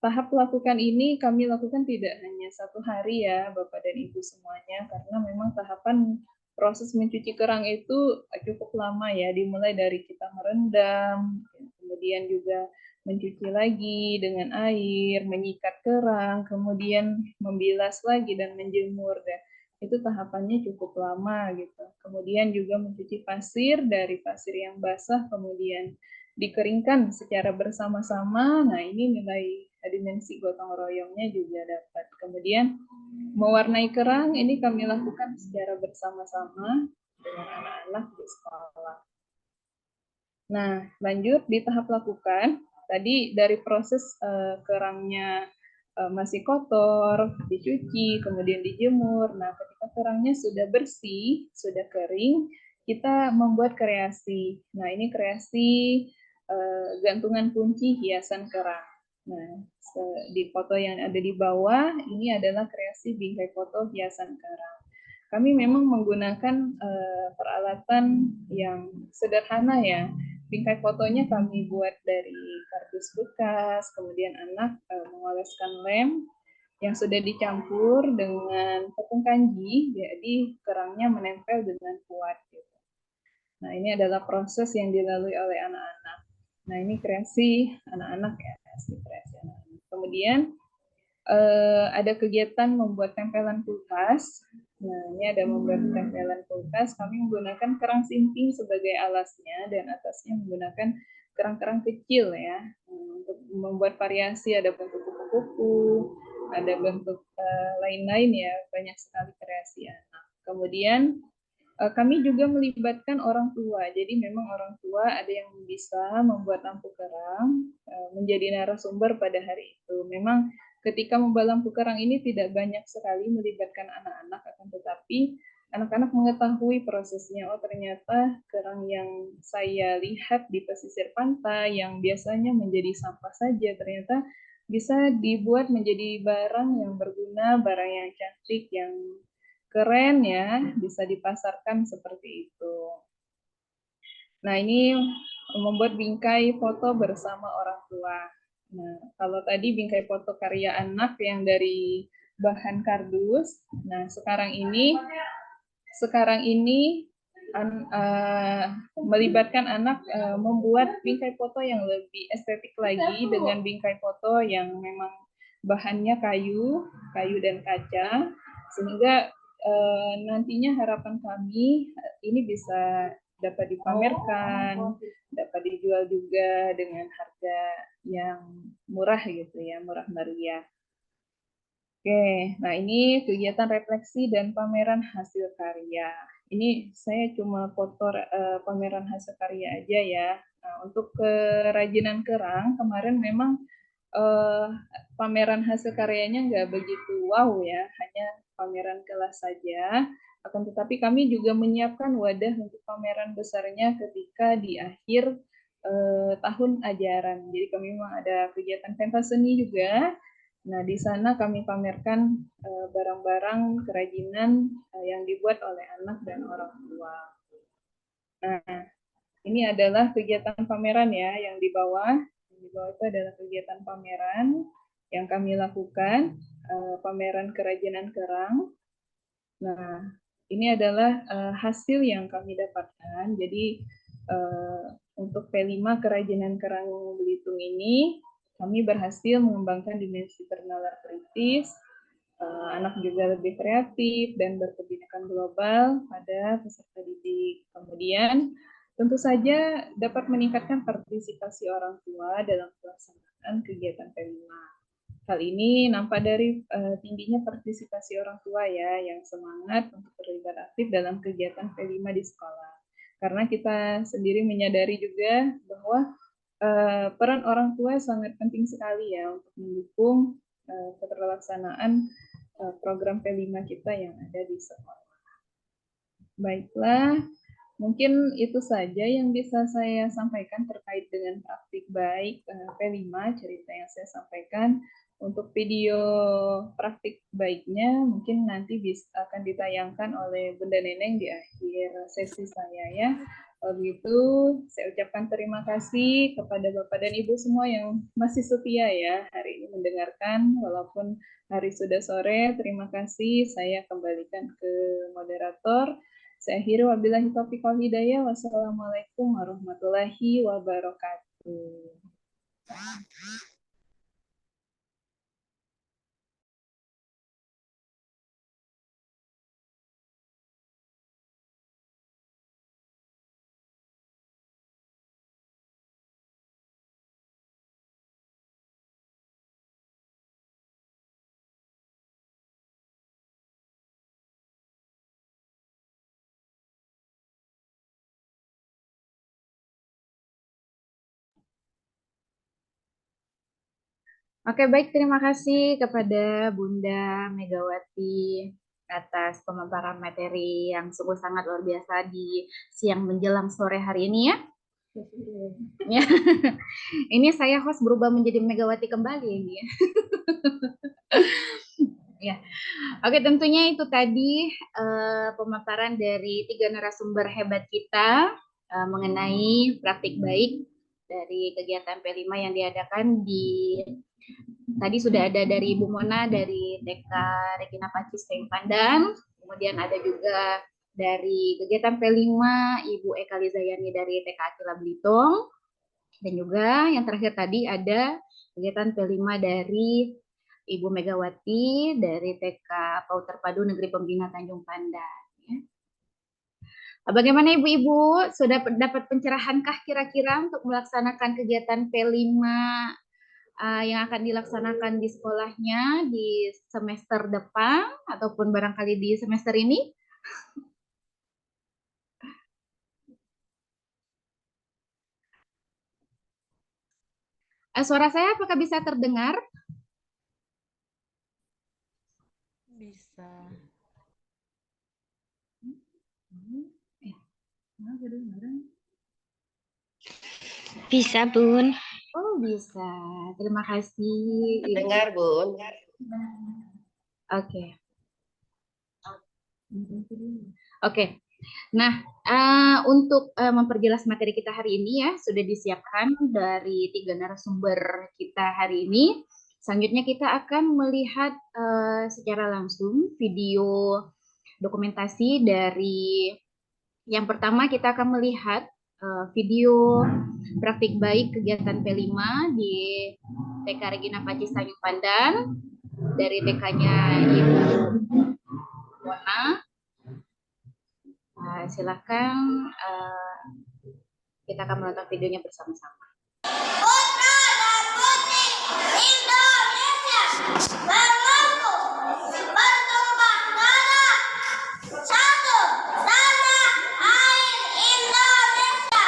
[SPEAKER 9] Tahap lakukan ini kami lakukan tidak hanya 1 hari ya Bapak dan Ibu semuanya, karena memang tahapan proses mencuci kerang itu cukup lama ya, dimulai dari kita merendam, kemudian juga mencuci lagi dengan air, menyikat kerang, kemudian membilas lagi dan menjemur dan itu tahapannya cukup lama gitu. Kemudian juga mencuci pasir dari pasir yang basah, kemudian dikeringkan secara bersama-sama. Nah, ini nilai dimensi gotong royongnya juga dapat. Kemudian mewarnai kerang ini kami lakukan secara bersama-sama dengan anak-anak di sekolah. Nah, lanjut di tahap lakukan. Tadi dari proses kerangnya masih kotor, dicuci, kemudian dijemur. Nah, ketika kerangnya sudah bersih, sudah kering, kita membuat kreasi. Nah, ini kreasi gantungan kunci hiasan kerang. Nah, di foto yang ada di bawah, ini adalah kreasi bingkai foto hiasan kerang. Kami memang menggunakan peralatan yang sederhana ya. Bingkai fotonya kami buat dari kardus bekas, kemudian anak mengoleskan lem yang sudah dicampur dengan tepung kanji, jadi kerangnya menempel dengan kuat. Gitu. Nah, ini adalah proses yang dilalui oleh anak-anak. Nah, ini kreasi anak-anak ya, kreasi anak-anak. Kemudian ada kegiatan membuat tempelan kulkas. Nah, ini ada membuat tempelan kulkas. Kami menggunakan kerang simping sebagai alasnya dan atasnya menggunakan kerang-kerang kecil ya. Untuk membuat variasi ada bentuk kupu-kupu, ada bentuk lain-lain ya, banyak sekali kreasi anak. Kemudian kami juga melibatkan orang tua. Jadi memang orang tua ada yang bisa membuat lampu kerang menjadi narasumber pada hari itu. Memang ketika membuat lampu kerang ini tidak banyak sekali melibatkan anak-anak, akan tetapi anak-anak mengetahui prosesnya. Oh, ternyata kerang yang saya lihat di pesisir pantai yang biasanya menjadi sampah saja, ternyata bisa dibuat menjadi barang yang berguna, barang yang cantik, yang keren ya, bisa dipasarkan seperti itu. Nah, ini membuat bingkai foto bersama orang tua. Nah, kalau tadi bingkai foto karya anak yang dari bahan kardus, nah sekarang ini melibatkan anak membuat bingkai foto yang lebih estetik lagi dengan bingkai foto yang memang bahannya kayu dan kaca, sehingga nantinya harapan kami ini bisa dapat dipamerkan, dapat dijual juga dengan harga yang murah gitu ya, murah meriah. Oke, nah ini kegiatan refleksi dan pameran hasil karya. Ini saya cuma foto pameran hasil karya aja ya. Nah, untuk kerajinan kerang kemarin memang pameran hasil karyanya nggak begitu wow ya, hanya pameran kelas saja. Akan tetapi kami juga menyiapkan wadah untuk pameran besarnya ketika di akhir tahun ajaran. Jadi kami memang ada kegiatan pentas seni juga. Nah, di sana kami pamerkan barang-barang kerajinan yang dibuat oleh anak dan orang tua. Nah, ini adalah kegiatan pameran ya, yang di bawah. Yang di bawah itu adalah kegiatan pameran yang kami lakukan, pameran kerajinan kerang. Nah, ini adalah hasil yang kami dapatkan. Jadi, untuk P5 kerajinan kerang Belitung ini, kami berhasil mengembangkan dimensi bernalar kritis, anak juga lebih kreatif dan berkebinekaan global pada peserta didik. Kemudian, tentu saja dapat meningkatkan partisipasi orang tua dalam pelaksanaan kegiatan P5. Hal ini nampak dari tingginya partisipasi orang tua ya, yang semangat untuk terlibat aktif dalam kegiatan P5 di sekolah. Karena kita sendiri menyadari juga bahwa peran orang tua sangat penting sekali ya untuk mendukung keterlaksanaan program P5 kita yang ada di sekolah. Baiklah, mungkin itu saja yang bisa saya sampaikan terkait dengan praktik baik P5, cerita yang saya sampaikan. Untuk video praktik baiknya mungkin nanti akan ditayangkan oleh Bunda Neneng di akhir sesi saya ya. Kalau begitu, saya ucapkan terima kasih kepada Bapak dan Ibu semua yang masih setia ya hari ini mendengarkan, walaupun hari sudah sore. Terima kasih, saya kembalikan ke moderator. Saya akhiri wabillahi taufiq wal hidayah. Wassalamualaikum warahmatullahi wabarakatuh.
[SPEAKER 2] Oke, baik. Terima kasih kepada Bunda Megawati atas pemaparan materi yang sungguh sangat luar biasa di siang menjelang sore hari ini ya. Ya. Ini saya host berubah menjadi Megawati kembali ini ya. Ya. Oke, tentunya itu tadi pemaparan dari 3 narasumber hebat kita mengenai praktik baik dari kegiatan P5 yang diadakan di tadi sudah ada dari Ibu Mona dari TK Regina Pacis Tanjung Pandan, kemudian ada juga dari kegiatan P5 Ibu Eka Lizayani dari TK Akila Belitung, dan juga yang terakhir tadi ada kegiatan P5 dari Ibu Megawati dari TK PAUD Terpadu Negeri Pembina Tanjung Pandan. Bagaimana Ibu-Ibu, sudah dapat pencerahankah kira-kira untuk melaksanakan kegiatan P5 yang akan dilaksanakan di sekolahnya di semester depan ataupun barangkali di semester ini? Suara saya apakah bisa terdengar?
[SPEAKER 7] Bisa.
[SPEAKER 10] Bisa, Bun.
[SPEAKER 2] Oh, bisa. Terima kasih.
[SPEAKER 3] Dengar, Bun.
[SPEAKER 2] Oke. Oke. Nah, untuk memperjelas materi kita hari ini ya, sudah disiapkan dari 3 narasumber kita hari ini. Selanjutnya kita akan melihat secara langsung video dokumentasi dari yang pertama kita akan melihat video praktik baik kegiatan P5 di TK Regina Pacis Tanjung Pandan dari TK-nya Ibu Mona. Silakan kita akan menonton videonya bersama-sama.
[SPEAKER 11] Putra dan putri Indonesia mengaku bertumpah darah satu tanah air Indonesia.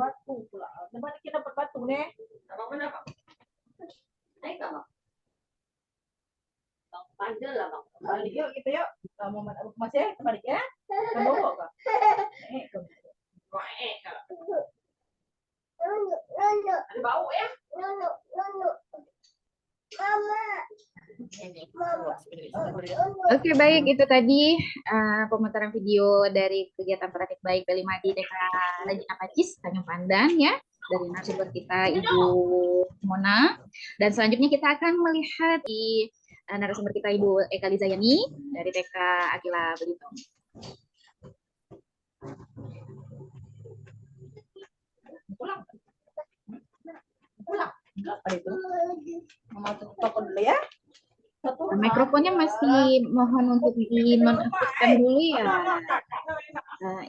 [SPEAKER 7] batu pula. Di mana kita dapat batu nih? Apa? Naik apa? Panjang lah bang. Balik yuk kita yuk. Mau mana Mas ya? Balik ya. Kita bawa kak. Ada bau ya?
[SPEAKER 2] Oke, baik, itu tadi pemutaran video dari kegiatan praktik baik P5 di TK Rajin Apacis Tanjung Pandan ya, dari narasumber kita Ibu Mona. Dan selanjutnya kita akan melihat di narasumber kita Ibu Eka Lizayani dari TK Akila Belitung.
[SPEAKER 7] Pulang. Apa itu? Mama toko dulu ya.
[SPEAKER 2] Mikrofonnya masih mohon untuk dinonaktifkan dulu ya,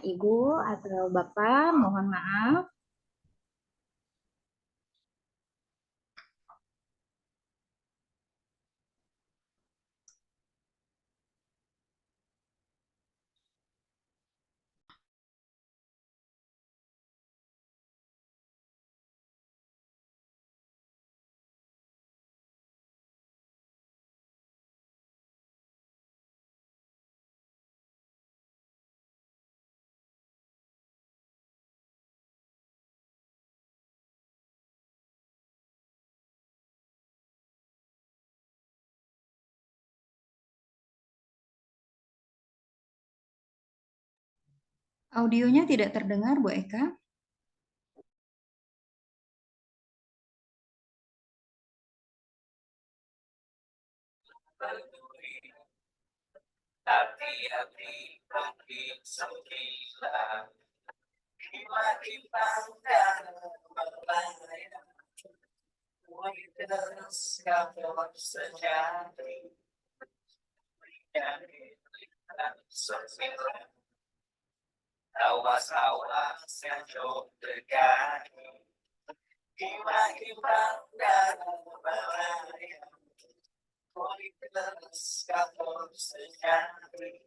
[SPEAKER 2] Ibu atau Bapak, mohon maaf.
[SPEAKER 4] Audionya tidak terdengar, Bu Eka.
[SPEAKER 12] Awas-awas yang jauh dekat, hilang dalam bahaya. Kualitas kapal sejati,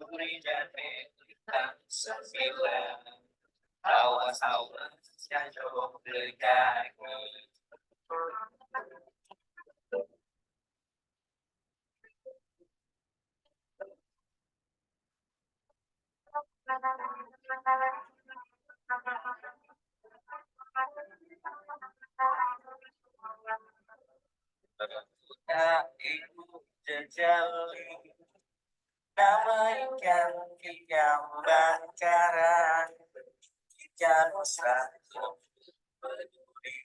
[SPEAKER 12] beri dan militan sembilan. Awas-awas yang jauh dekat. Ibu jejali nama ikan bakaran ikan satu peduli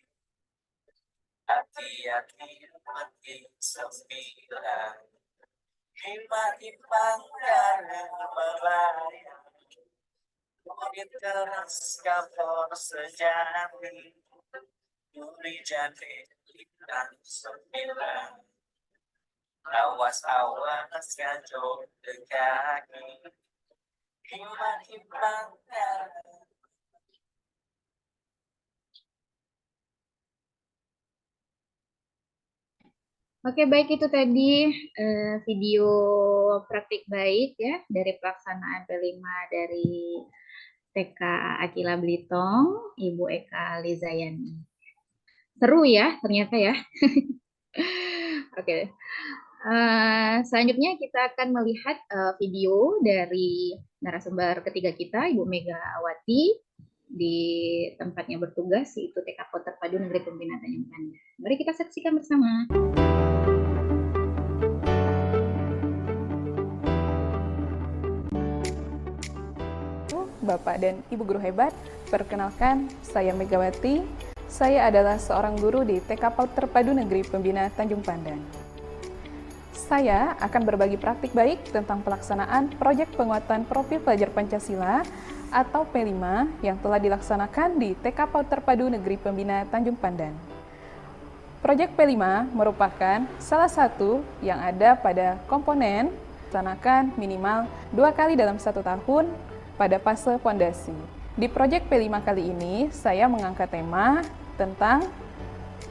[SPEAKER 12] hati-hati mati sembilan imbang dan melayang kualitas kapal sejati beri jati dan sembilan. Awas-awas yang jauh dekat, imbang.
[SPEAKER 2] Oke, baik, itu tadi video praktik baik ya dari pelaksanaan P5 dari TK Akila Belitung, Ibu Eka Lizayani. Seru ya ternyata ya. Oke. Selanjutnya kita akan melihat video dari narasumber ketiga kita, Ibu Megawati, di tempatnya bertugas, yaitu TK Terpadu Negeri Pembinaan Tanjung Pandan. Mari kita saksikan bersama.
[SPEAKER 13] Bapak dan Ibu guru hebat, perkenalkan saya Megawati. Saya adalah seorang guru di TK Terpadu Negeri Pembinaan Tanjung Pandan. Saya akan berbagi praktik baik tentang pelaksanaan proyek penguatan profil pelajar Pancasila atau P5 yang telah dilaksanakan di TK Terpadu Negeri Pembinaan Tanjung Pandan. Proyek P5 merupakan salah satu yang ada pada komponen dilaksanakan minimal 2 kali dalam 1 tahun pada fase fondasi. Di proyek P5 kali ini, saya mengangkat tema tentang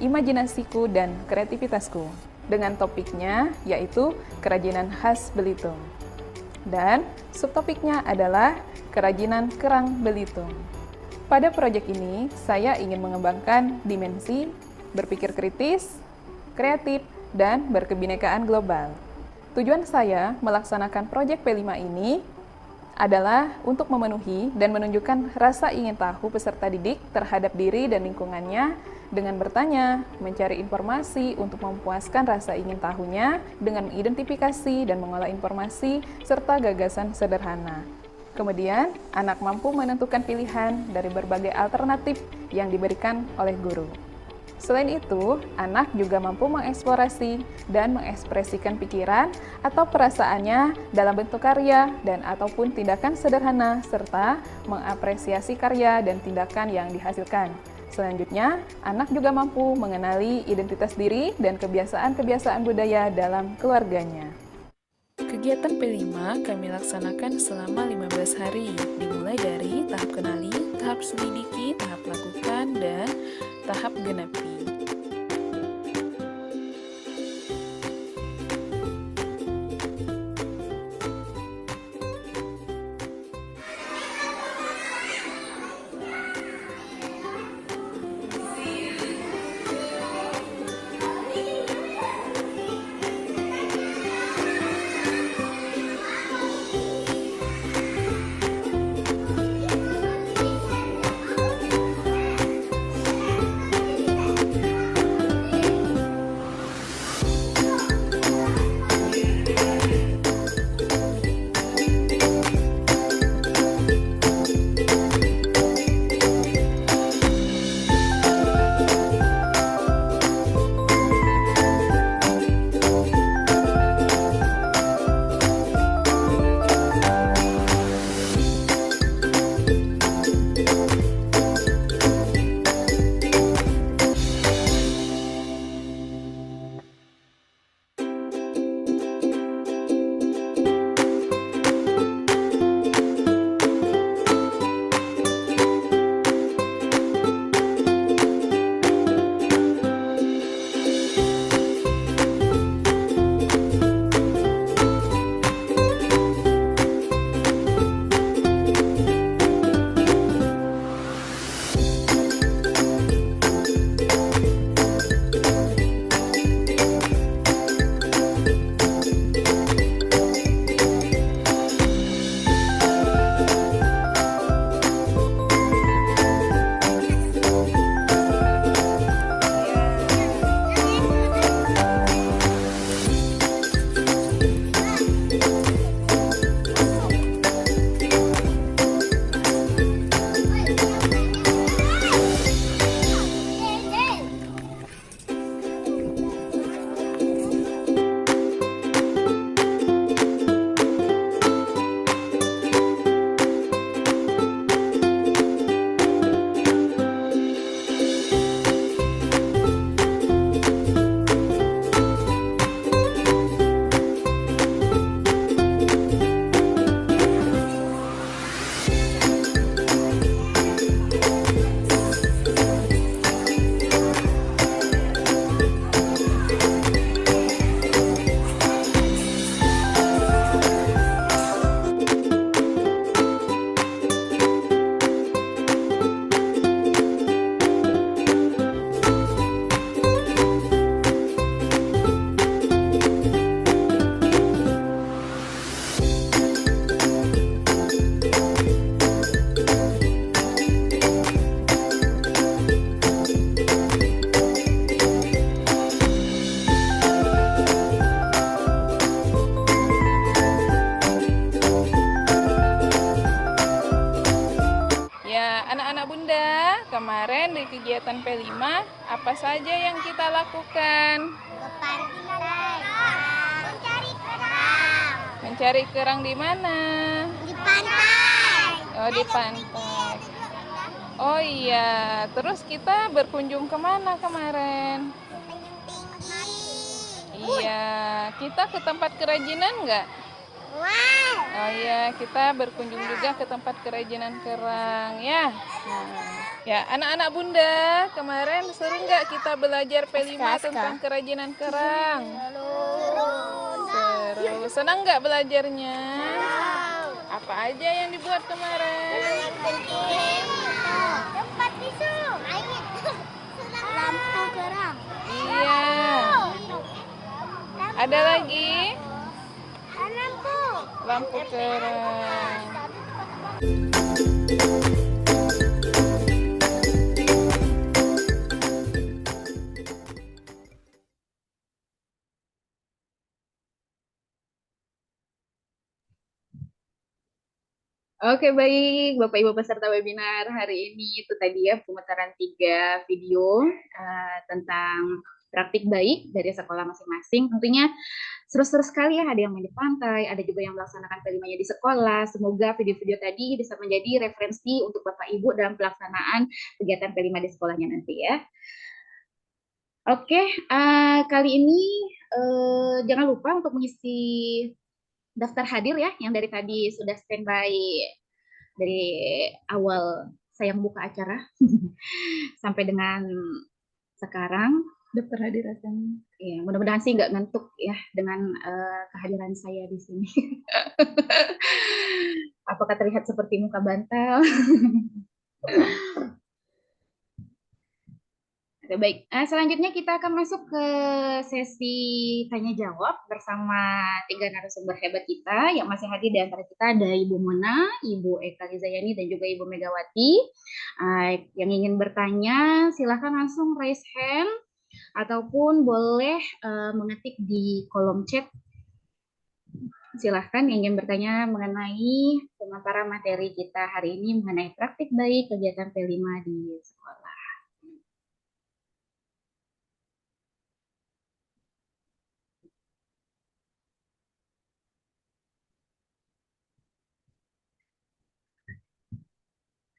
[SPEAKER 13] imajinasiku dan kreativitasku, dengan topiknya yaitu kerajinan khas Belitung. Dan subtopiknya adalah kerajinan kerang Belitung. Pada proyek ini, saya ingin mengembangkan dimensi berpikir kritis, kreatif, dan berkebinekaan global. Tujuan saya melaksanakan proyek P5 ini adalah untuk memenuhi dan menunjukkan rasa ingin tahu peserta didik terhadap diri dan lingkungannya dengan bertanya, mencari informasi untuk memuaskan rasa ingin tahunya dengan mengidentifikasi dan mengolah informasi serta gagasan sederhana. Kemudian, anak mampu menentukan pilihan dari berbagai alternatif yang diberikan oleh guru. Selain itu, anak juga mampu mengeksplorasi dan mengekspresikan pikiran atau perasaannya dalam bentuk karya dan ataupun tindakan sederhana serta mengapresiasi karya dan tindakan yang dihasilkan. Selanjutnya, anak juga mampu mengenali identitas diri dan kebiasaan-kebiasaan budaya dalam keluarganya.
[SPEAKER 14] Kegiatan P5 kami laksanakan selama 15 hari, dimulai dari tahap kenali, tahap selidiki, tahap lakukan, dan tahap genapi.
[SPEAKER 13] Kemarin di kegiatan P5, apa saja yang kita lakukan? Mencari kerang di mana?
[SPEAKER 11] Di pantai.
[SPEAKER 13] Oh, di pantai. Oh iya, terus kita berkunjung kemana kemarin? Iya, kita ke tempat kerajinan nggak? Oh iya, kita berkunjung juga ke tempat kerajinan kerang ya. Ya, anak-anak Bunda, kemarin seru nggak kita belajar P5 tentang kerajinan kerang? Seru. Senang nggak belajarnya? Apa aja yang dibuat kemarin? Ada lagi?
[SPEAKER 11] Lampu.
[SPEAKER 13] Lampu kerang.
[SPEAKER 2] Oke, baik, Bapak Ibu peserta webinar hari ini itu tadi ya pemutaran 3 video tentang praktik baik dari sekolah masing-masing. Tentunya seru-seru sekali ya, ada yang main di pantai, ada juga yang melaksanakan kelimanya di sekolah. Semoga video-video tadi bisa menjadi referensi untuk Bapak Ibu dalam pelaksanaan kegiatan kelima di sekolahnya nanti ya. Oke, kali ini jangan lupa untuk mengisi daftar hadir ya, yang dari tadi sudah standby dari awal saya membuka acara sampai dengan sekarang. Daftar hadir rasanya. Ya, mudah-mudahan sih nggak ngantuk ya dengan kehadiran saya di sini. Apakah terlihat seperti muka bantal? Oke, baik. Selanjutnya kita akan masuk ke sesi tanya jawab bersama 3 narasumber hebat kita yang masih hadir di antara kita. Ada Ibu Mona, Ibu Eka Rizayani, dan juga Ibu Megawati. Yang ingin bertanya, silakan langsung raise hand ataupun boleh mengetik di kolom chat. Silahkan yang ingin bertanya mengenai pemaparan materi kita hari ini mengenai praktik baik kegiatan P5 di sekolah.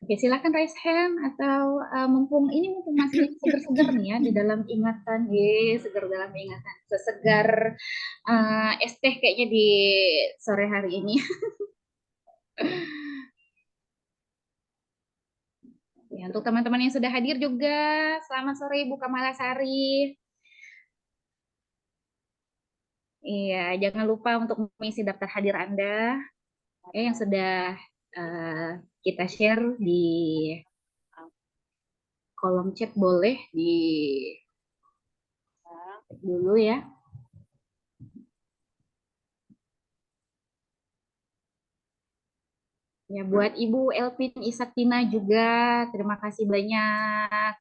[SPEAKER 2] Oke, silakan raise hand atau mumpung masih segar-segar nih ya di dalam ingatan, segar dalam ingatan, sesegar es teh kayaknya di sore hari ini. Ya, untuk teman-teman yang sudah hadir juga, selamat sore Ibu Kamalasari. Iya, jangan lupa untuk mengisi daftar hadir Anda yang sudah kita share di kolom chat, boleh di dulu ya. Ya, buat Ibu Elvin Isaktina juga, terima kasih banyak.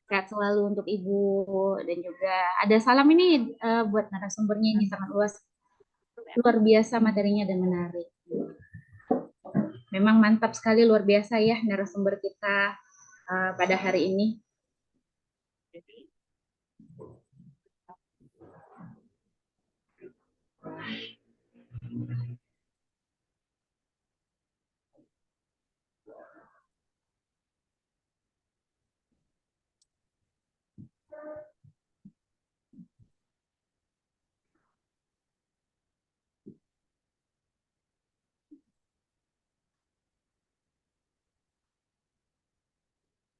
[SPEAKER 2] Sehat selalu untuk Ibu. Dan juga ada salam ini buat narasumbernya, ini sangat luar biasa materinya dan menarik. Memang mantap sekali, luar biasa ya narasumber kita pada hari ini.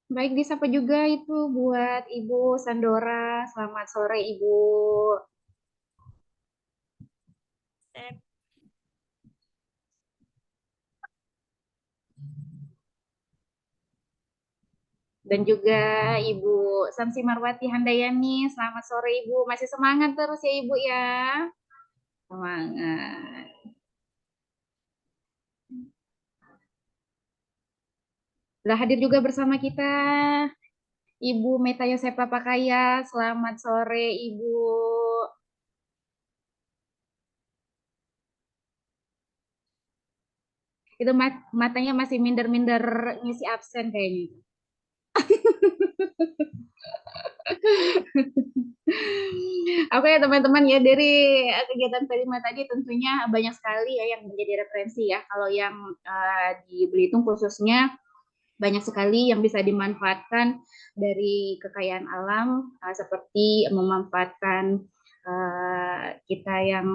[SPEAKER 2] Baik, disapa juga itu buat Ibu Sandora. Selamat sore Ibu. Dan juga Ibu Samsi Marwati Handayani. Selamat sore Ibu. Masih semangat terus ya Ibu ya. Semangat. Sudah hadir juga bersama kita Ibu Meta Yosepa Pakaya. Selamat sore Ibu. Itu matanya masih minder-minder ngisi absen kayaknya. Oke teman-teman ya, dari kegiatan kelima tadi tentunya banyak sekali ya yang menjadi referensi ya. Kalau yang di Belitung khususnya banyak sekali yang bisa dimanfaatkan dari kekayaan alam, seperti memanfaatkan kita yang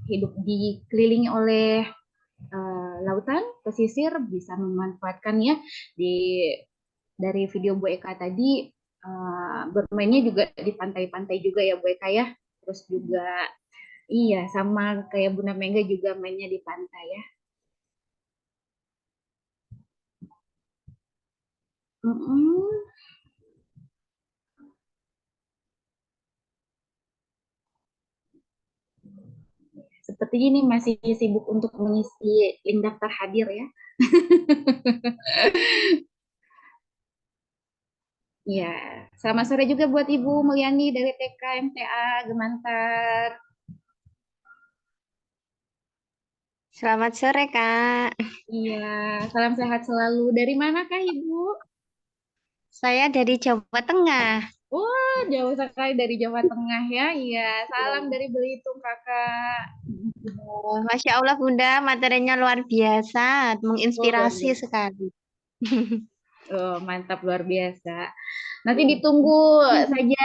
[SPEAKER 2] hidup dikelilingi oleh lautan, pesisir, bisa memanfaatkan ya dari video Bu Eka tadi, bermainnya juga di pantai-pantai juga ya Bu Eka ya. Terus juga iya sama kayak Bunda Mega juga mainnya di pantai ya. seperti ini masih sibuk untuk mengisi link daftar hadir ya. Ya, selamat sore juga buat Ibu Mulyani dari TK MTA Gemantar.
[SPEAKER 10] Selamat sore, Kak.
[SPEAKER 2] Iya, salam sehat selalu. Dari mana Kak Ibu?
[SPEAKER 10] Saya dari Jawa Tengah.
[SPEAKER 2] Wah, jauh sekali dari Jawa Tengah ya. Iya, salam dari Belitung Kakak.
[SPEAKER 10] Masya Allah, Bunda, materinya luar biasa,
[SPEAKER 2] Oh, luar
[SPEAKER 10] menginspirasi
[SPEAKER 2] biasa.
[SPEAKER 10] sekali.
[SPEAKER 2] Oh, mantap luar biasa. Nanti ditunggu saja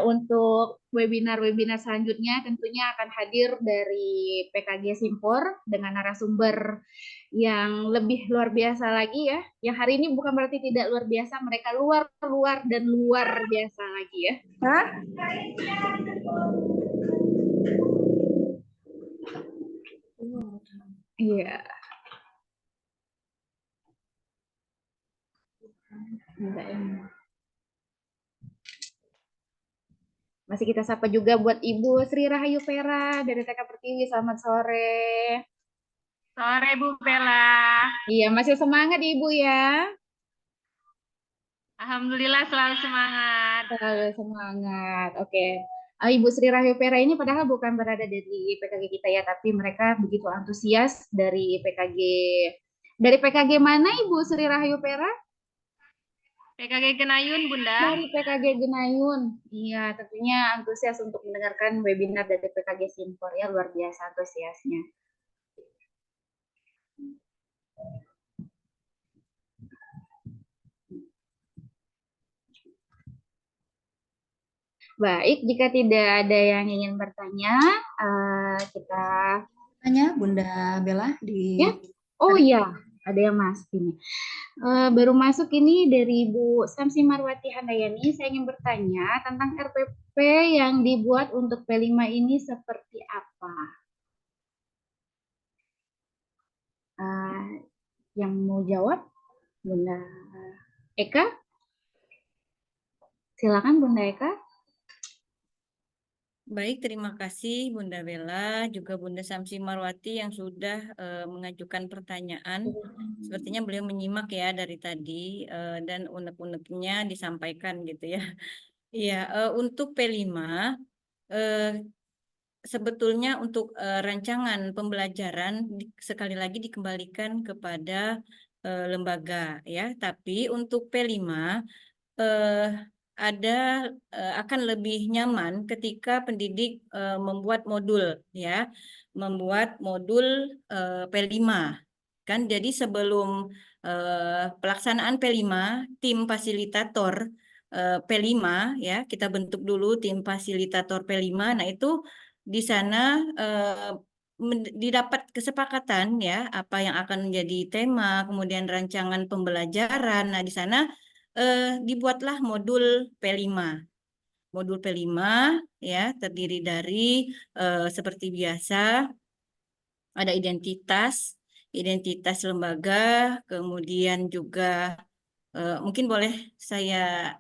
[SPEAKER 2] untuk webinar-webinar selanjutnya tentunya akan hadir dari PKG Simpor dengan narasumber yang lebih luar biasa lagi ya. Yang hari ini bukan berarti tidak luar biasa, mereka luar dan luar biasa lagi ya. Hah? Iya. Enggak ini. Masih kita sapa juga buat Ibu Sri Rahayu Vera dari TK Pertiwi. Selamat sore.
[SPEAKER 15] Sore Bu Bella.
[SPEAKER 2] Iya, masih semangat Ibu ya.
[SPEAKER 15] Alhamdulillah selalu semangat.
[SPEAKER 2] Selalu semangat. Oke. Ibu Sri Rahayu Vera ini padahal bukan berada di PKG kita ya, tapi mereka begitu antusias dari PKG. Dari PKG mana Ibu Sri Rahayu Vera?
[SPEAKER 15] PKG Genayun, Bunda.
[SPEAKER 2] Dari PKG Genayun. Iya, tentunya antusias untuk mendengarkan webinar dari PKG Simpor ya, luar biasa antusiasnya. Baik, jika tidak ada yang ingin bertanya, kita
[SPEAKER 4] Tanya Bunda Bella di
[SPEAKER 2] ya. Oh iya, ada yang masuk ini. Baru masuk ini dari Bu Samsi Marwati Handayani. Saya ingin bertanya tentang RPP yang dibuat untuk P5 ini seperti apa? Yang mau jawab, Bunda Eka? Silakan Bunda Eka.
[SPEAKER 6] Baik, terima kasih Bunda Bella, juga Bunda Samsi Marwati yang sudah mengajukan pertanyaan. Sepertinya beliau menyimak ya dari tadi dan unek-uneknya disampaikan gitu ya. Iya, untuk P5 sebetulnya untuk rancangan pembelajaran sekali lagi dikembalikan kepada lembaga ya. Tapi untuk P5 akan lebih nyaman ketika pendidik membuat modul ya, membuat modul P5 kan. Jadi sebelum pelaksanaan P5, tim fasilitator P5 ya, kita bentuk dulu tim fasilitator P5. Nah, itu di sana didapat kesepakatan ya apa yang akan menjadi tema, kemudian rancangan pembelajaran. Nah, di sana dibuatlah modul P5. Modul P5 ya terdiri dari seperti biasa ada identitas lembaga, kemudian juga mungkin boleh saya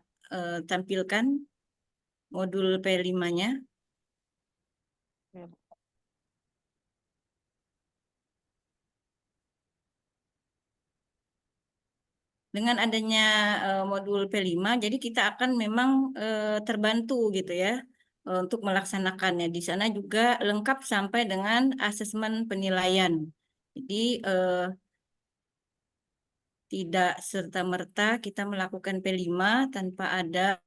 [SPEAKER 6] tampilkan modul P5-nya. Dengan adanya modul P5, jadi kita akan memang terbantu gitu ya untuk melaksanakannya. Di sana juga lengkap sampai dengan asesmen penilaian. Jadi tidak serta-merta kita melakukan P5 tanpa ada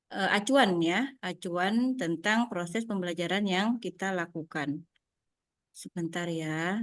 [SPEAKER 6] acuan ya, acuan tentang proses pembelajaran yang kita lakukan. Sebentar ya.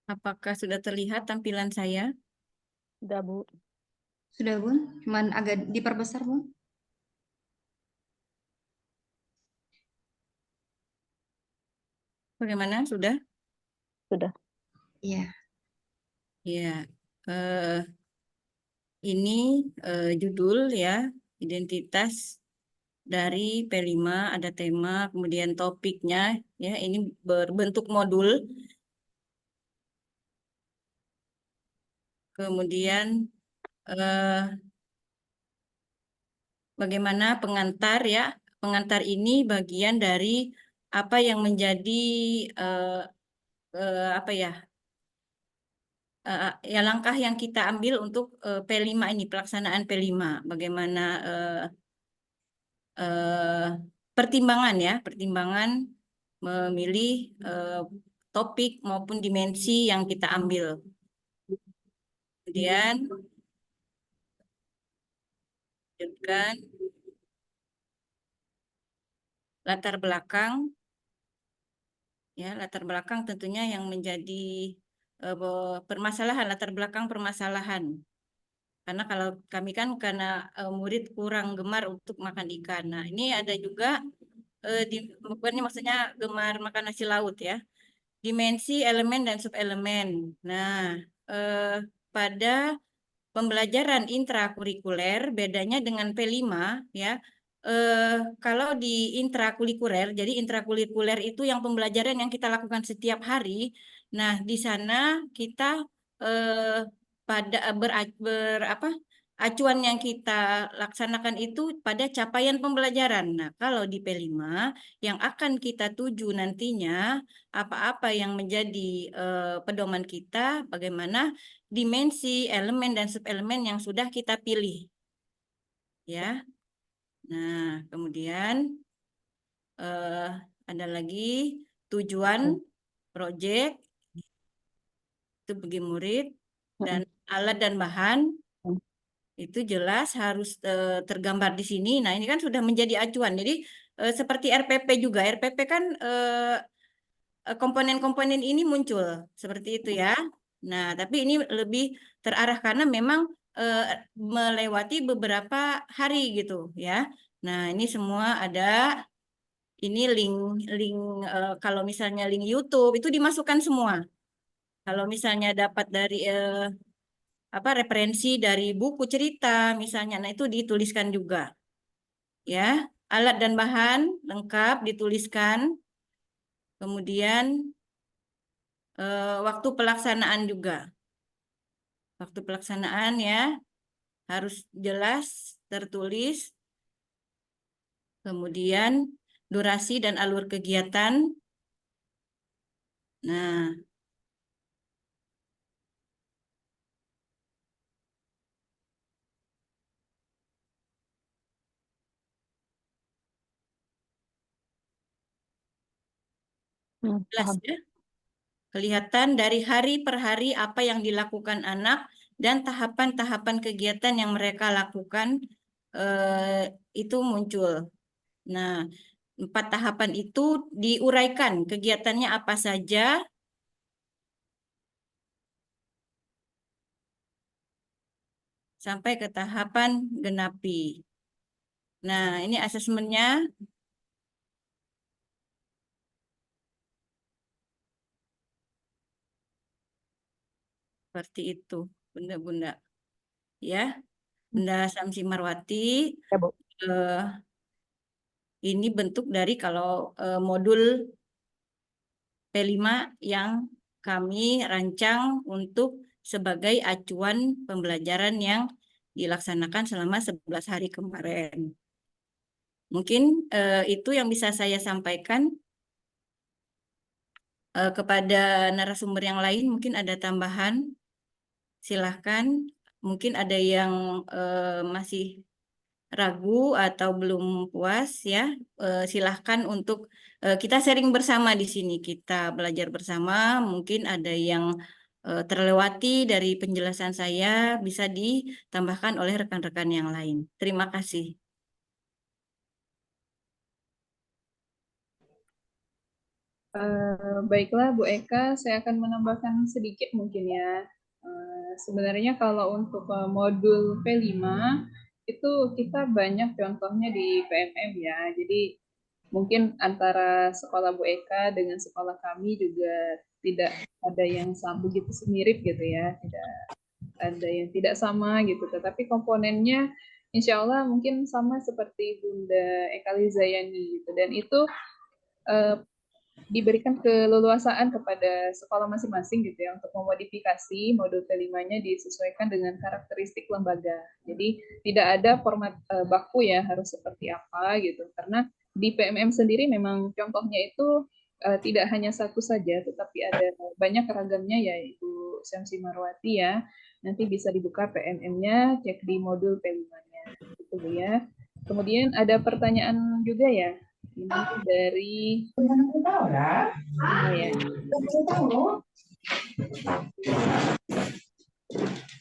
[SPEAKER 6] Apakah sudah terlihat tampilan saya?
[SPEAKER 5] Sudah, Bu.
[SPEAKER 4] Sudah, Bun. Cuman agak diperbesar, Bun.
[SPEAKER 6] Bagaimana? Sudah?
[SPEAKER 5] Sudah.
[SPEAKER 4] Iya.
[SPEAKER 6] Ya. Ini judul ya, identitas dari P5, ada tema, kemudian topiknya, ya ini berbentuk modul. Kemudian bagaimana pengantar ya, pengantar ini bagian dari apa yang menjadi apa ya, ya langkah yang kita ambil untuk P5 ini, pelaksanaan P5, bagaimana pertimbangan ya, pertimbangan memilih topik maupun dimensi yang kita ambil. Kemudian lanjutkan latar belakang, ya latar belakang tentunya yang menjadi permasalahan, latar belakang permasalahan. Karena kalau kami kan karena murid kurang gemar untuk makan ikan. Nah ini ada juga bukannya maksudnya gemar makan nasi laut ya. Dimensi, elemen, dan subelemen. Nah, pada pembelajaran intrakurikuler, bedanya dengan P5, ya, kalau di intrakurikuler, jadi intrakurikuler itu yang pembelajaran yang kita lakukan setiap hari. Nah, di sana kita pada acuan yang kita laksanakan itu pada capaian pembelajaran. Nah, kalau di P5 yang akan kita tuju nantinya apa-apa yang menjadi pedoman kita, bagaimana dimensi, elemen, dan subelemen yang sudah kita pilih. Ya. Nah, kemudian ada lagi tujuan proyek itu bagi murid, dan alat dan bahan itu jelas harus tergambar di sini. Nah, ini kan sudah menjadi acuan. Jadi seperti RPP juga. RPP kan komponen-komponen ini muncul seperti itu ya. Nah, tapi ini lebih terarah karena memang melewati beberapa hari gitu ya. Nah, ini semua ada, ini link kalau misalnya link YouTube itu dimasukkan semua. Kalau misalnya dapat dari referensi dari buku cerita misalnya, nah itu dituliskan juga. Ya, alat dan bahan lengkap dituliskan. Kemudian waktu pelaksanaan juga. Waktu pelaksanaan ya harus jelas tertulis. Kemudian durasi dan alur kegiatan. Nah, jelas ya. Kelihatan dari hari per hari apa yang dilakukan anak dan tahapan-tahapan kegiatan yang mereka lakukan itu muncul. Nah, 4 tahapan itu diuraikan kegiatannya apa saja. Sampai ke tahapan genapi. Nah, ini asesmennya. Seperti itu, Bunda-bunda. Ya, Bunda Samsi Marwati.
[SPEAKER 5] Ya, Bu.
[SPEAKER 6] Ini bentuk dari kalau modul P5 yang kami rancang untuk sebagai acuan pembelajaran yang dilaksanakan selama 11 hari kemarin. Mungkin itu yang bisa saya sampaikan. Kepada narasumber yang lain mungkin ada tambahan. Silahkan. Mungkin ada yang masih ragu atau belum puas ya, silahkan untuk kita sharing bersama di sini, kita belajar bersama. Mungkin ada yang terlewati dari penjelasan saya, bisa ditambahkan oleh rekan-rekan yang lain. Terima kasih.
[SPEAKER 9] Baiklah Bu Eka, saya akan menambahkan sedikit mungkin ya. Sebenarnya kalau untuk modul P5 itu kita banyak contohnya di PMM ya. Jadi mungkin antara sekolah Bu Eka dengan sekolah kami juga tidak ada yang sama begitu mirip gitu ya. Tidak ada yang tidak sama gitu. Tetapi komponennya insya Allah mungkin sama seperti Bunda Eka Lizayani gitu. Dan itu diberikan keleluasaan kepada sekolah masing-masing gitu ya untuk memodifikasi modul P5-nya disesuaikan dengan karakteristik lembaga. Jadi tidak ada format baku ya harus seperti apa gitu. Karena di PMM sendiri memang contohnya itu tidak hanya satu saja, tetapi ada banyak ragamnya ya Ibu Syamsi Marwati ya. Nanti bisa dibuka PMM-nya, cek di modul P5-nya. Gitu Bu ya. Kemudian ada pertanyaan juga ya. Ini dari ya.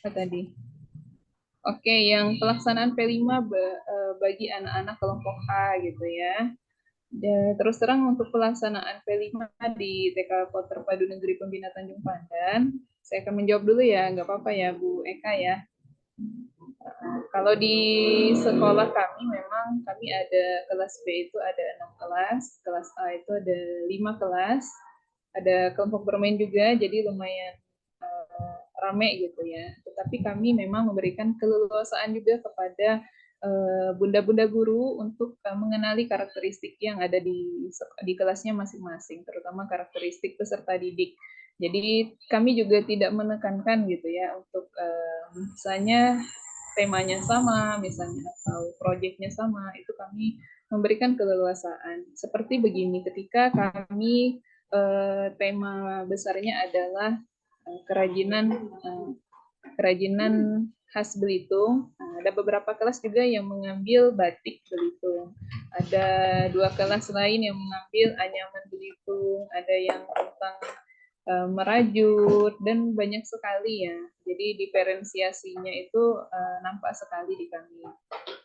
[SPEAKER 9] Apa tadi? Oke, yang pelaksanaan P5 bagi anak-anak kelompok A gitu ya. Terus terang untuk pelaksanaan P5 di TK Terpadu Negeri Pembina Tanjung Pandan, saya akan menjawab dulu ya, nggak apa-apa ya Bu Eka ya. Kalau di sekolah kami memang kami ada kelas B itu ada 6 kelas, kelas A itu ada 5 kelas, ada kelompok bermain juga, jadi lumayan rame gitu ya. Tetapi kami memang memberikan keleluasaan juga kepada bunda-bunda guru untuk mengenali karakteristik yang ada di kelasnya masing-masing, terutama karakteristik peserta didik. Jadi kami juga tidak menekankan gitu ya untuk misalnya temanya sama, misalnya atau proyeknya sama, itu kami memberikan keleluasaan. Seperti begini, ketika kami tema besarnya adalah kerajinan khas Belitung. Ada beberapa kelas juga yang mengambil batik Belitung. Ada 2 kelas lain yang mengambil anyaman Belitung. Ada yang tentang merajut dan banyak sekali ya. Jadi diferensiasinya itu nampak sekali di kami.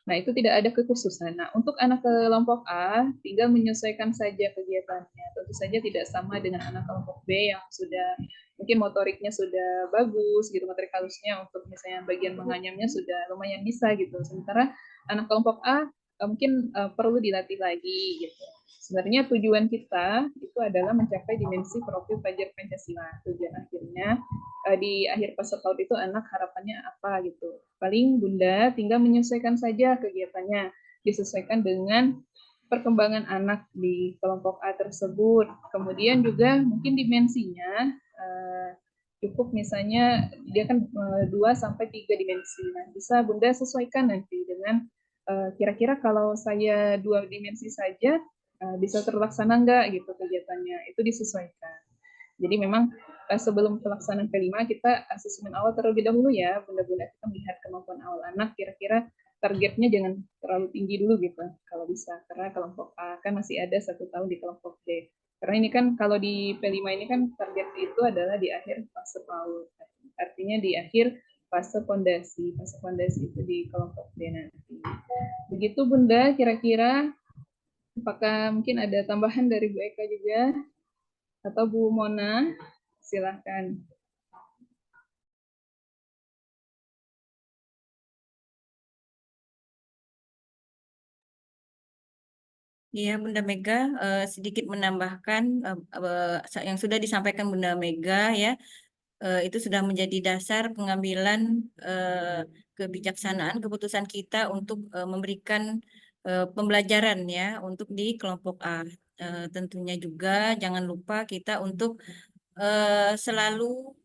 [SPEAKER 9] Nah, itu tidak ada kekhususan. Nah, untuk anak kelompok A tinggal menyesuaikan saja kegiatannya. Tentu saja tidak sama dengan anak kelompok B yang sudah mungkin motoriknya sudah bagus gitu, motorik halusnya untuk misalnya bagian menganyamnya sudah lumayan bisa gitu. Sementara anak kelompok A mungkin perlu dilatih lagi gitu. Sebenarnya tujuan kita itu adalah mencapai dimensi profil pelajar Pancasila. Tujuan akhirnya di akhir fase PAUD itu anak harapannya apa gitu. Paling Bunda tinggal menyesuaikan saja kegiatannya, disesuaikan dengan perkembangan anak di kelompok A tersebut. Kemudian juga mungkin dimensinya cukup misalnya dia kan 2 sampai 3 dimensi. Nah, bisa Bunda sesuaikan nanti dengan kira-kira kalau saya 2 dimensi saja bisa terlaksana enggak gitu kegiatannya, itu disesuaikan. Jadi memang sebelum pelaksanaan P5 kita asesmen awal terlebih dahulu ya, bunda-bunda kita melihat kemampuan awal anak, kira-kira targetnya jangan terlalu tinggi dulu gitu kalau bisa, karena kelompok A kan masih ada 1 tahun di kelompok D. Karena ini kan kalau di P5 ini kan target itu adalah di akhir fase PAUD, artinya di akhir fase fondasi itu di kelompok D nanti. Begitu Bunda, kira-kira apakah mungkin ada tambahan dari Bu Eka juga? Atau Bu Mona? Silahkan.
[SPEAKER 6] Iya, Bunda Mega, sedikit menambahkan yang sudah disampaikan Bunda Mega ya, itu sudah menjadi dasar pengambilan kebijaksanaan keputusan kita untuk memberikan pembelajaran ya untuk di kelompok A. Tentunya juga jangan lupa kita untuk selalu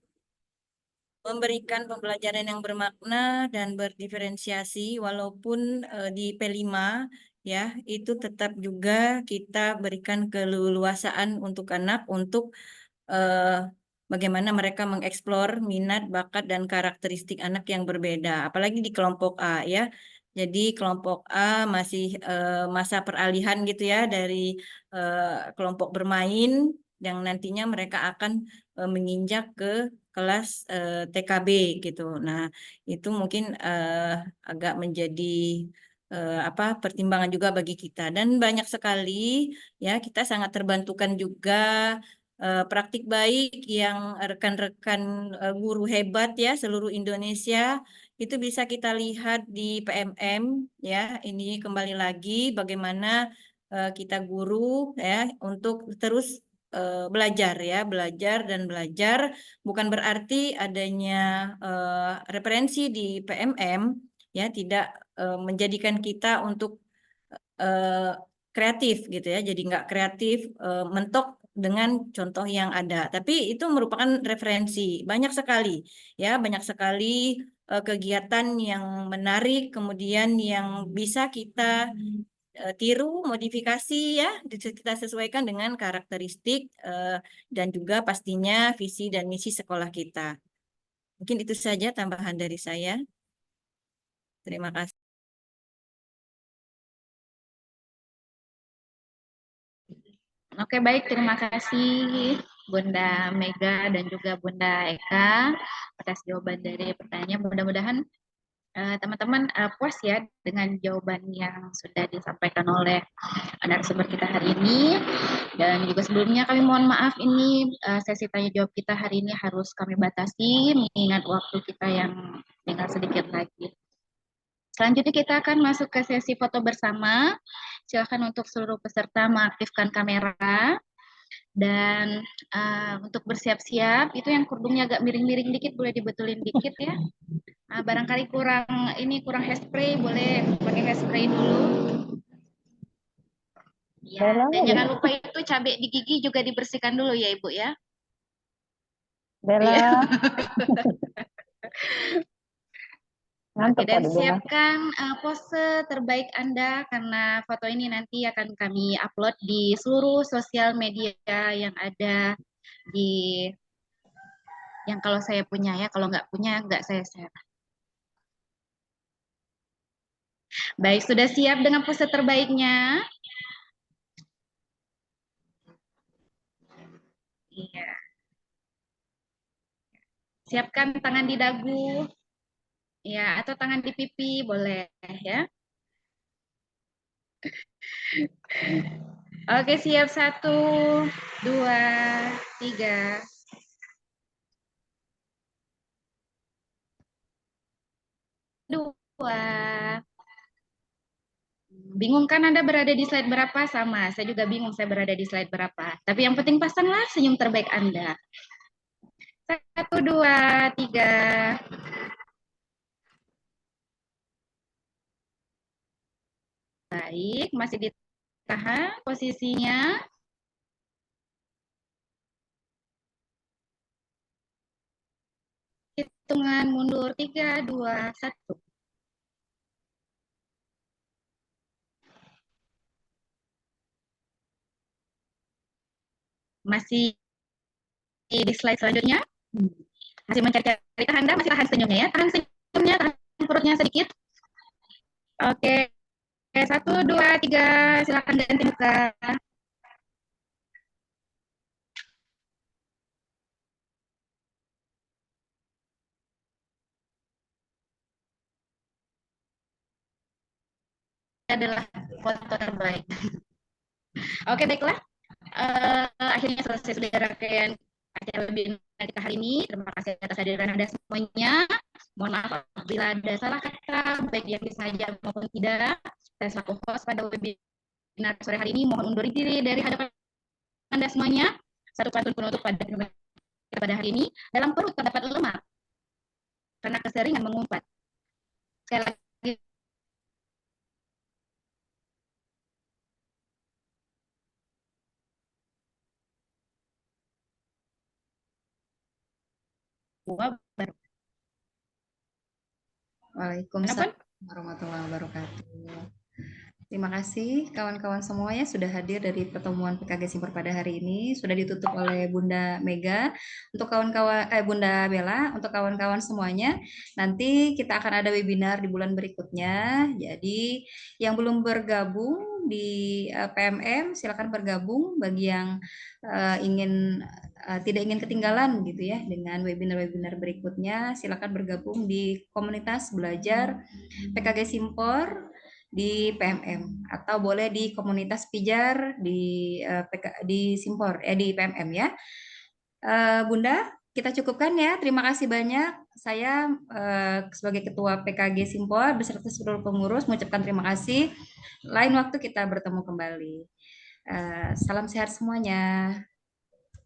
[SPEAKER 6] memberikan pembelajaran yang bermakna dan berdiferensiasi walaupun di P5 ya itu tetap juga kita berikan keleluasaan untuk anak untuk bagaimana mereka mengeksplor minat, bakat, dan karakteristik anak yang berbeda, apalagi di kelompok A ya. Jadi kelompok A masih masa peralihan gitu ya dari kelompok bermain yang nantinya mereka akan menginjak ke kelas TKB gitu. Nah, itu mungkin agak menjadi pertimbangan juga bagi kita. Dan banyak sekali ya kita sangat terbantukan juga praktik baik yang rekan-rekan guru hebat ya seluruh Indonesia itu bisa kita lihat di PMM ya. Ini kembali lagi bagaimana kita guru ya untuk terus belajar ya, belajar dan belajar, bukan berarti adanya referensi di PMM ya tidak menjadikan kita untuk kreatif gitu ya, jadi nggak kreatif mentok dengan contoh yang ada, tapi itu merupakan referensi banyak sekali ya, banyak sekali kegiatan yang menarik, kemudian yang bisa kita tiru, modifikasi ya, kita sesuaikan dengan karakteristik dan juga pastinya visi dan misi sekolah kita. Mungkin itu saja tambahan dari saya. Terima kasih.
[SPEAKER 2] Oke, baik. Terima kasih Bunda Mega dan juga Bunda Eka atas jawaban dari pertanyaan. Mudah-mudahan teman-teman puas ya dengan jawaban yang sudah disampaikan oleh narasumber kita hari ini. Dan juga sebelumnya kami mohon maaf, ini sesi tanya jawab kita hari ini harus kami batasi mengingat waktu kita yang tinggal sedikit lagi. Selanjutnya kita akan masuk ke sesi foto bersama. Silakan untuk seluruh peserta mengaktifkan kamera. Dan untuk bersiap-siap, itu yang kerudungnya agak miring-miring dikit, boleh dibetulin dikit ya. Barangkali kurang hairspray, boleh pakai hairspray dulu. Ya, dan jangan lupa itu cabai di gigi juga dibersihkan dulu ya Ibu ya.
[SPEAKER 16] Bella.
[SPEAKER 2] Oke, dan siapkan pose terbaik Anda karena foto ini nanti akan kami upload di seluruh sosial media yang ada di yang kalau saya punya ya, kalau nggak punya nggak saya share. Baik, sudah siap dengan pose terbaiknya? Iya. Siapkan tangan di dagu. Ya, atau tangan di pipi boleh ya. Oke, siap 1, 2, 3. Dua. Bingung kan Anda berada di slide berapa? Sama, saya juga bingung saya berada di slide berapa. Tapi yang penting pasanglah senyum terbaik Anda. 1, 2, 3. Baik, masih ditahan posisinya. Hitungan mundur 3, 2, 1. Masih di slide selanjutnya. Masih mencari-cari tahan Anda, masih tahan senyumnya ya. Tahan senyumnya, tahan perutnya sedikit. Oke. 1, 2, 3, silakan ganti muka. Adalah foto terbaik. Oke, baiklah. Akhirnya selesai sudah rangkaian acara webinar kita hari ini. Terima kasih atas hadiran Anda semuanya. Mohon maaf apabila ada salah kata, baik yang disengaja maupun tidak. Saya selaku host pada webinar sore hari ini mohon undur diri dari hadapan Anda semuanya. Satu pantun penutup pada hari ini. Dalam perut terdapat lemak karena keseringan mengumpat. Sekali lagi.
[SPEAKER 4] Waalaikumsalam warahmatullahi wabarakatuh. Terima kasih kawan-kawan semuanya sudah hadir dari pertemuan PKG Simpor pada hari ini. Sudah ditutup oleh Bunda Mega. Untuk kawan-kawan Bunda Bella, untuk kawan-kawan semuanya, nanti kita akan ada webinar di bulan berikutnya. Jadi yang belum bergabung di PMM silakan bergabung. Bagi yang tidak ingin ketinggalan gitu ya dengan webinar-webinar berikutnya, silakan bergabung di komunitas belajar PKG Simpor di PMM atau boleh di komunitas pijar di di Simpor di PMM ya. Bunda, kita cukupkan ya. Terima kasih banyak. Saya sebagai Ketua PKG Simpor beserta seluruh pengurus mengucapkan terima kasih. Lain waktu kita bertemu kembali. Salam sehat semuanya.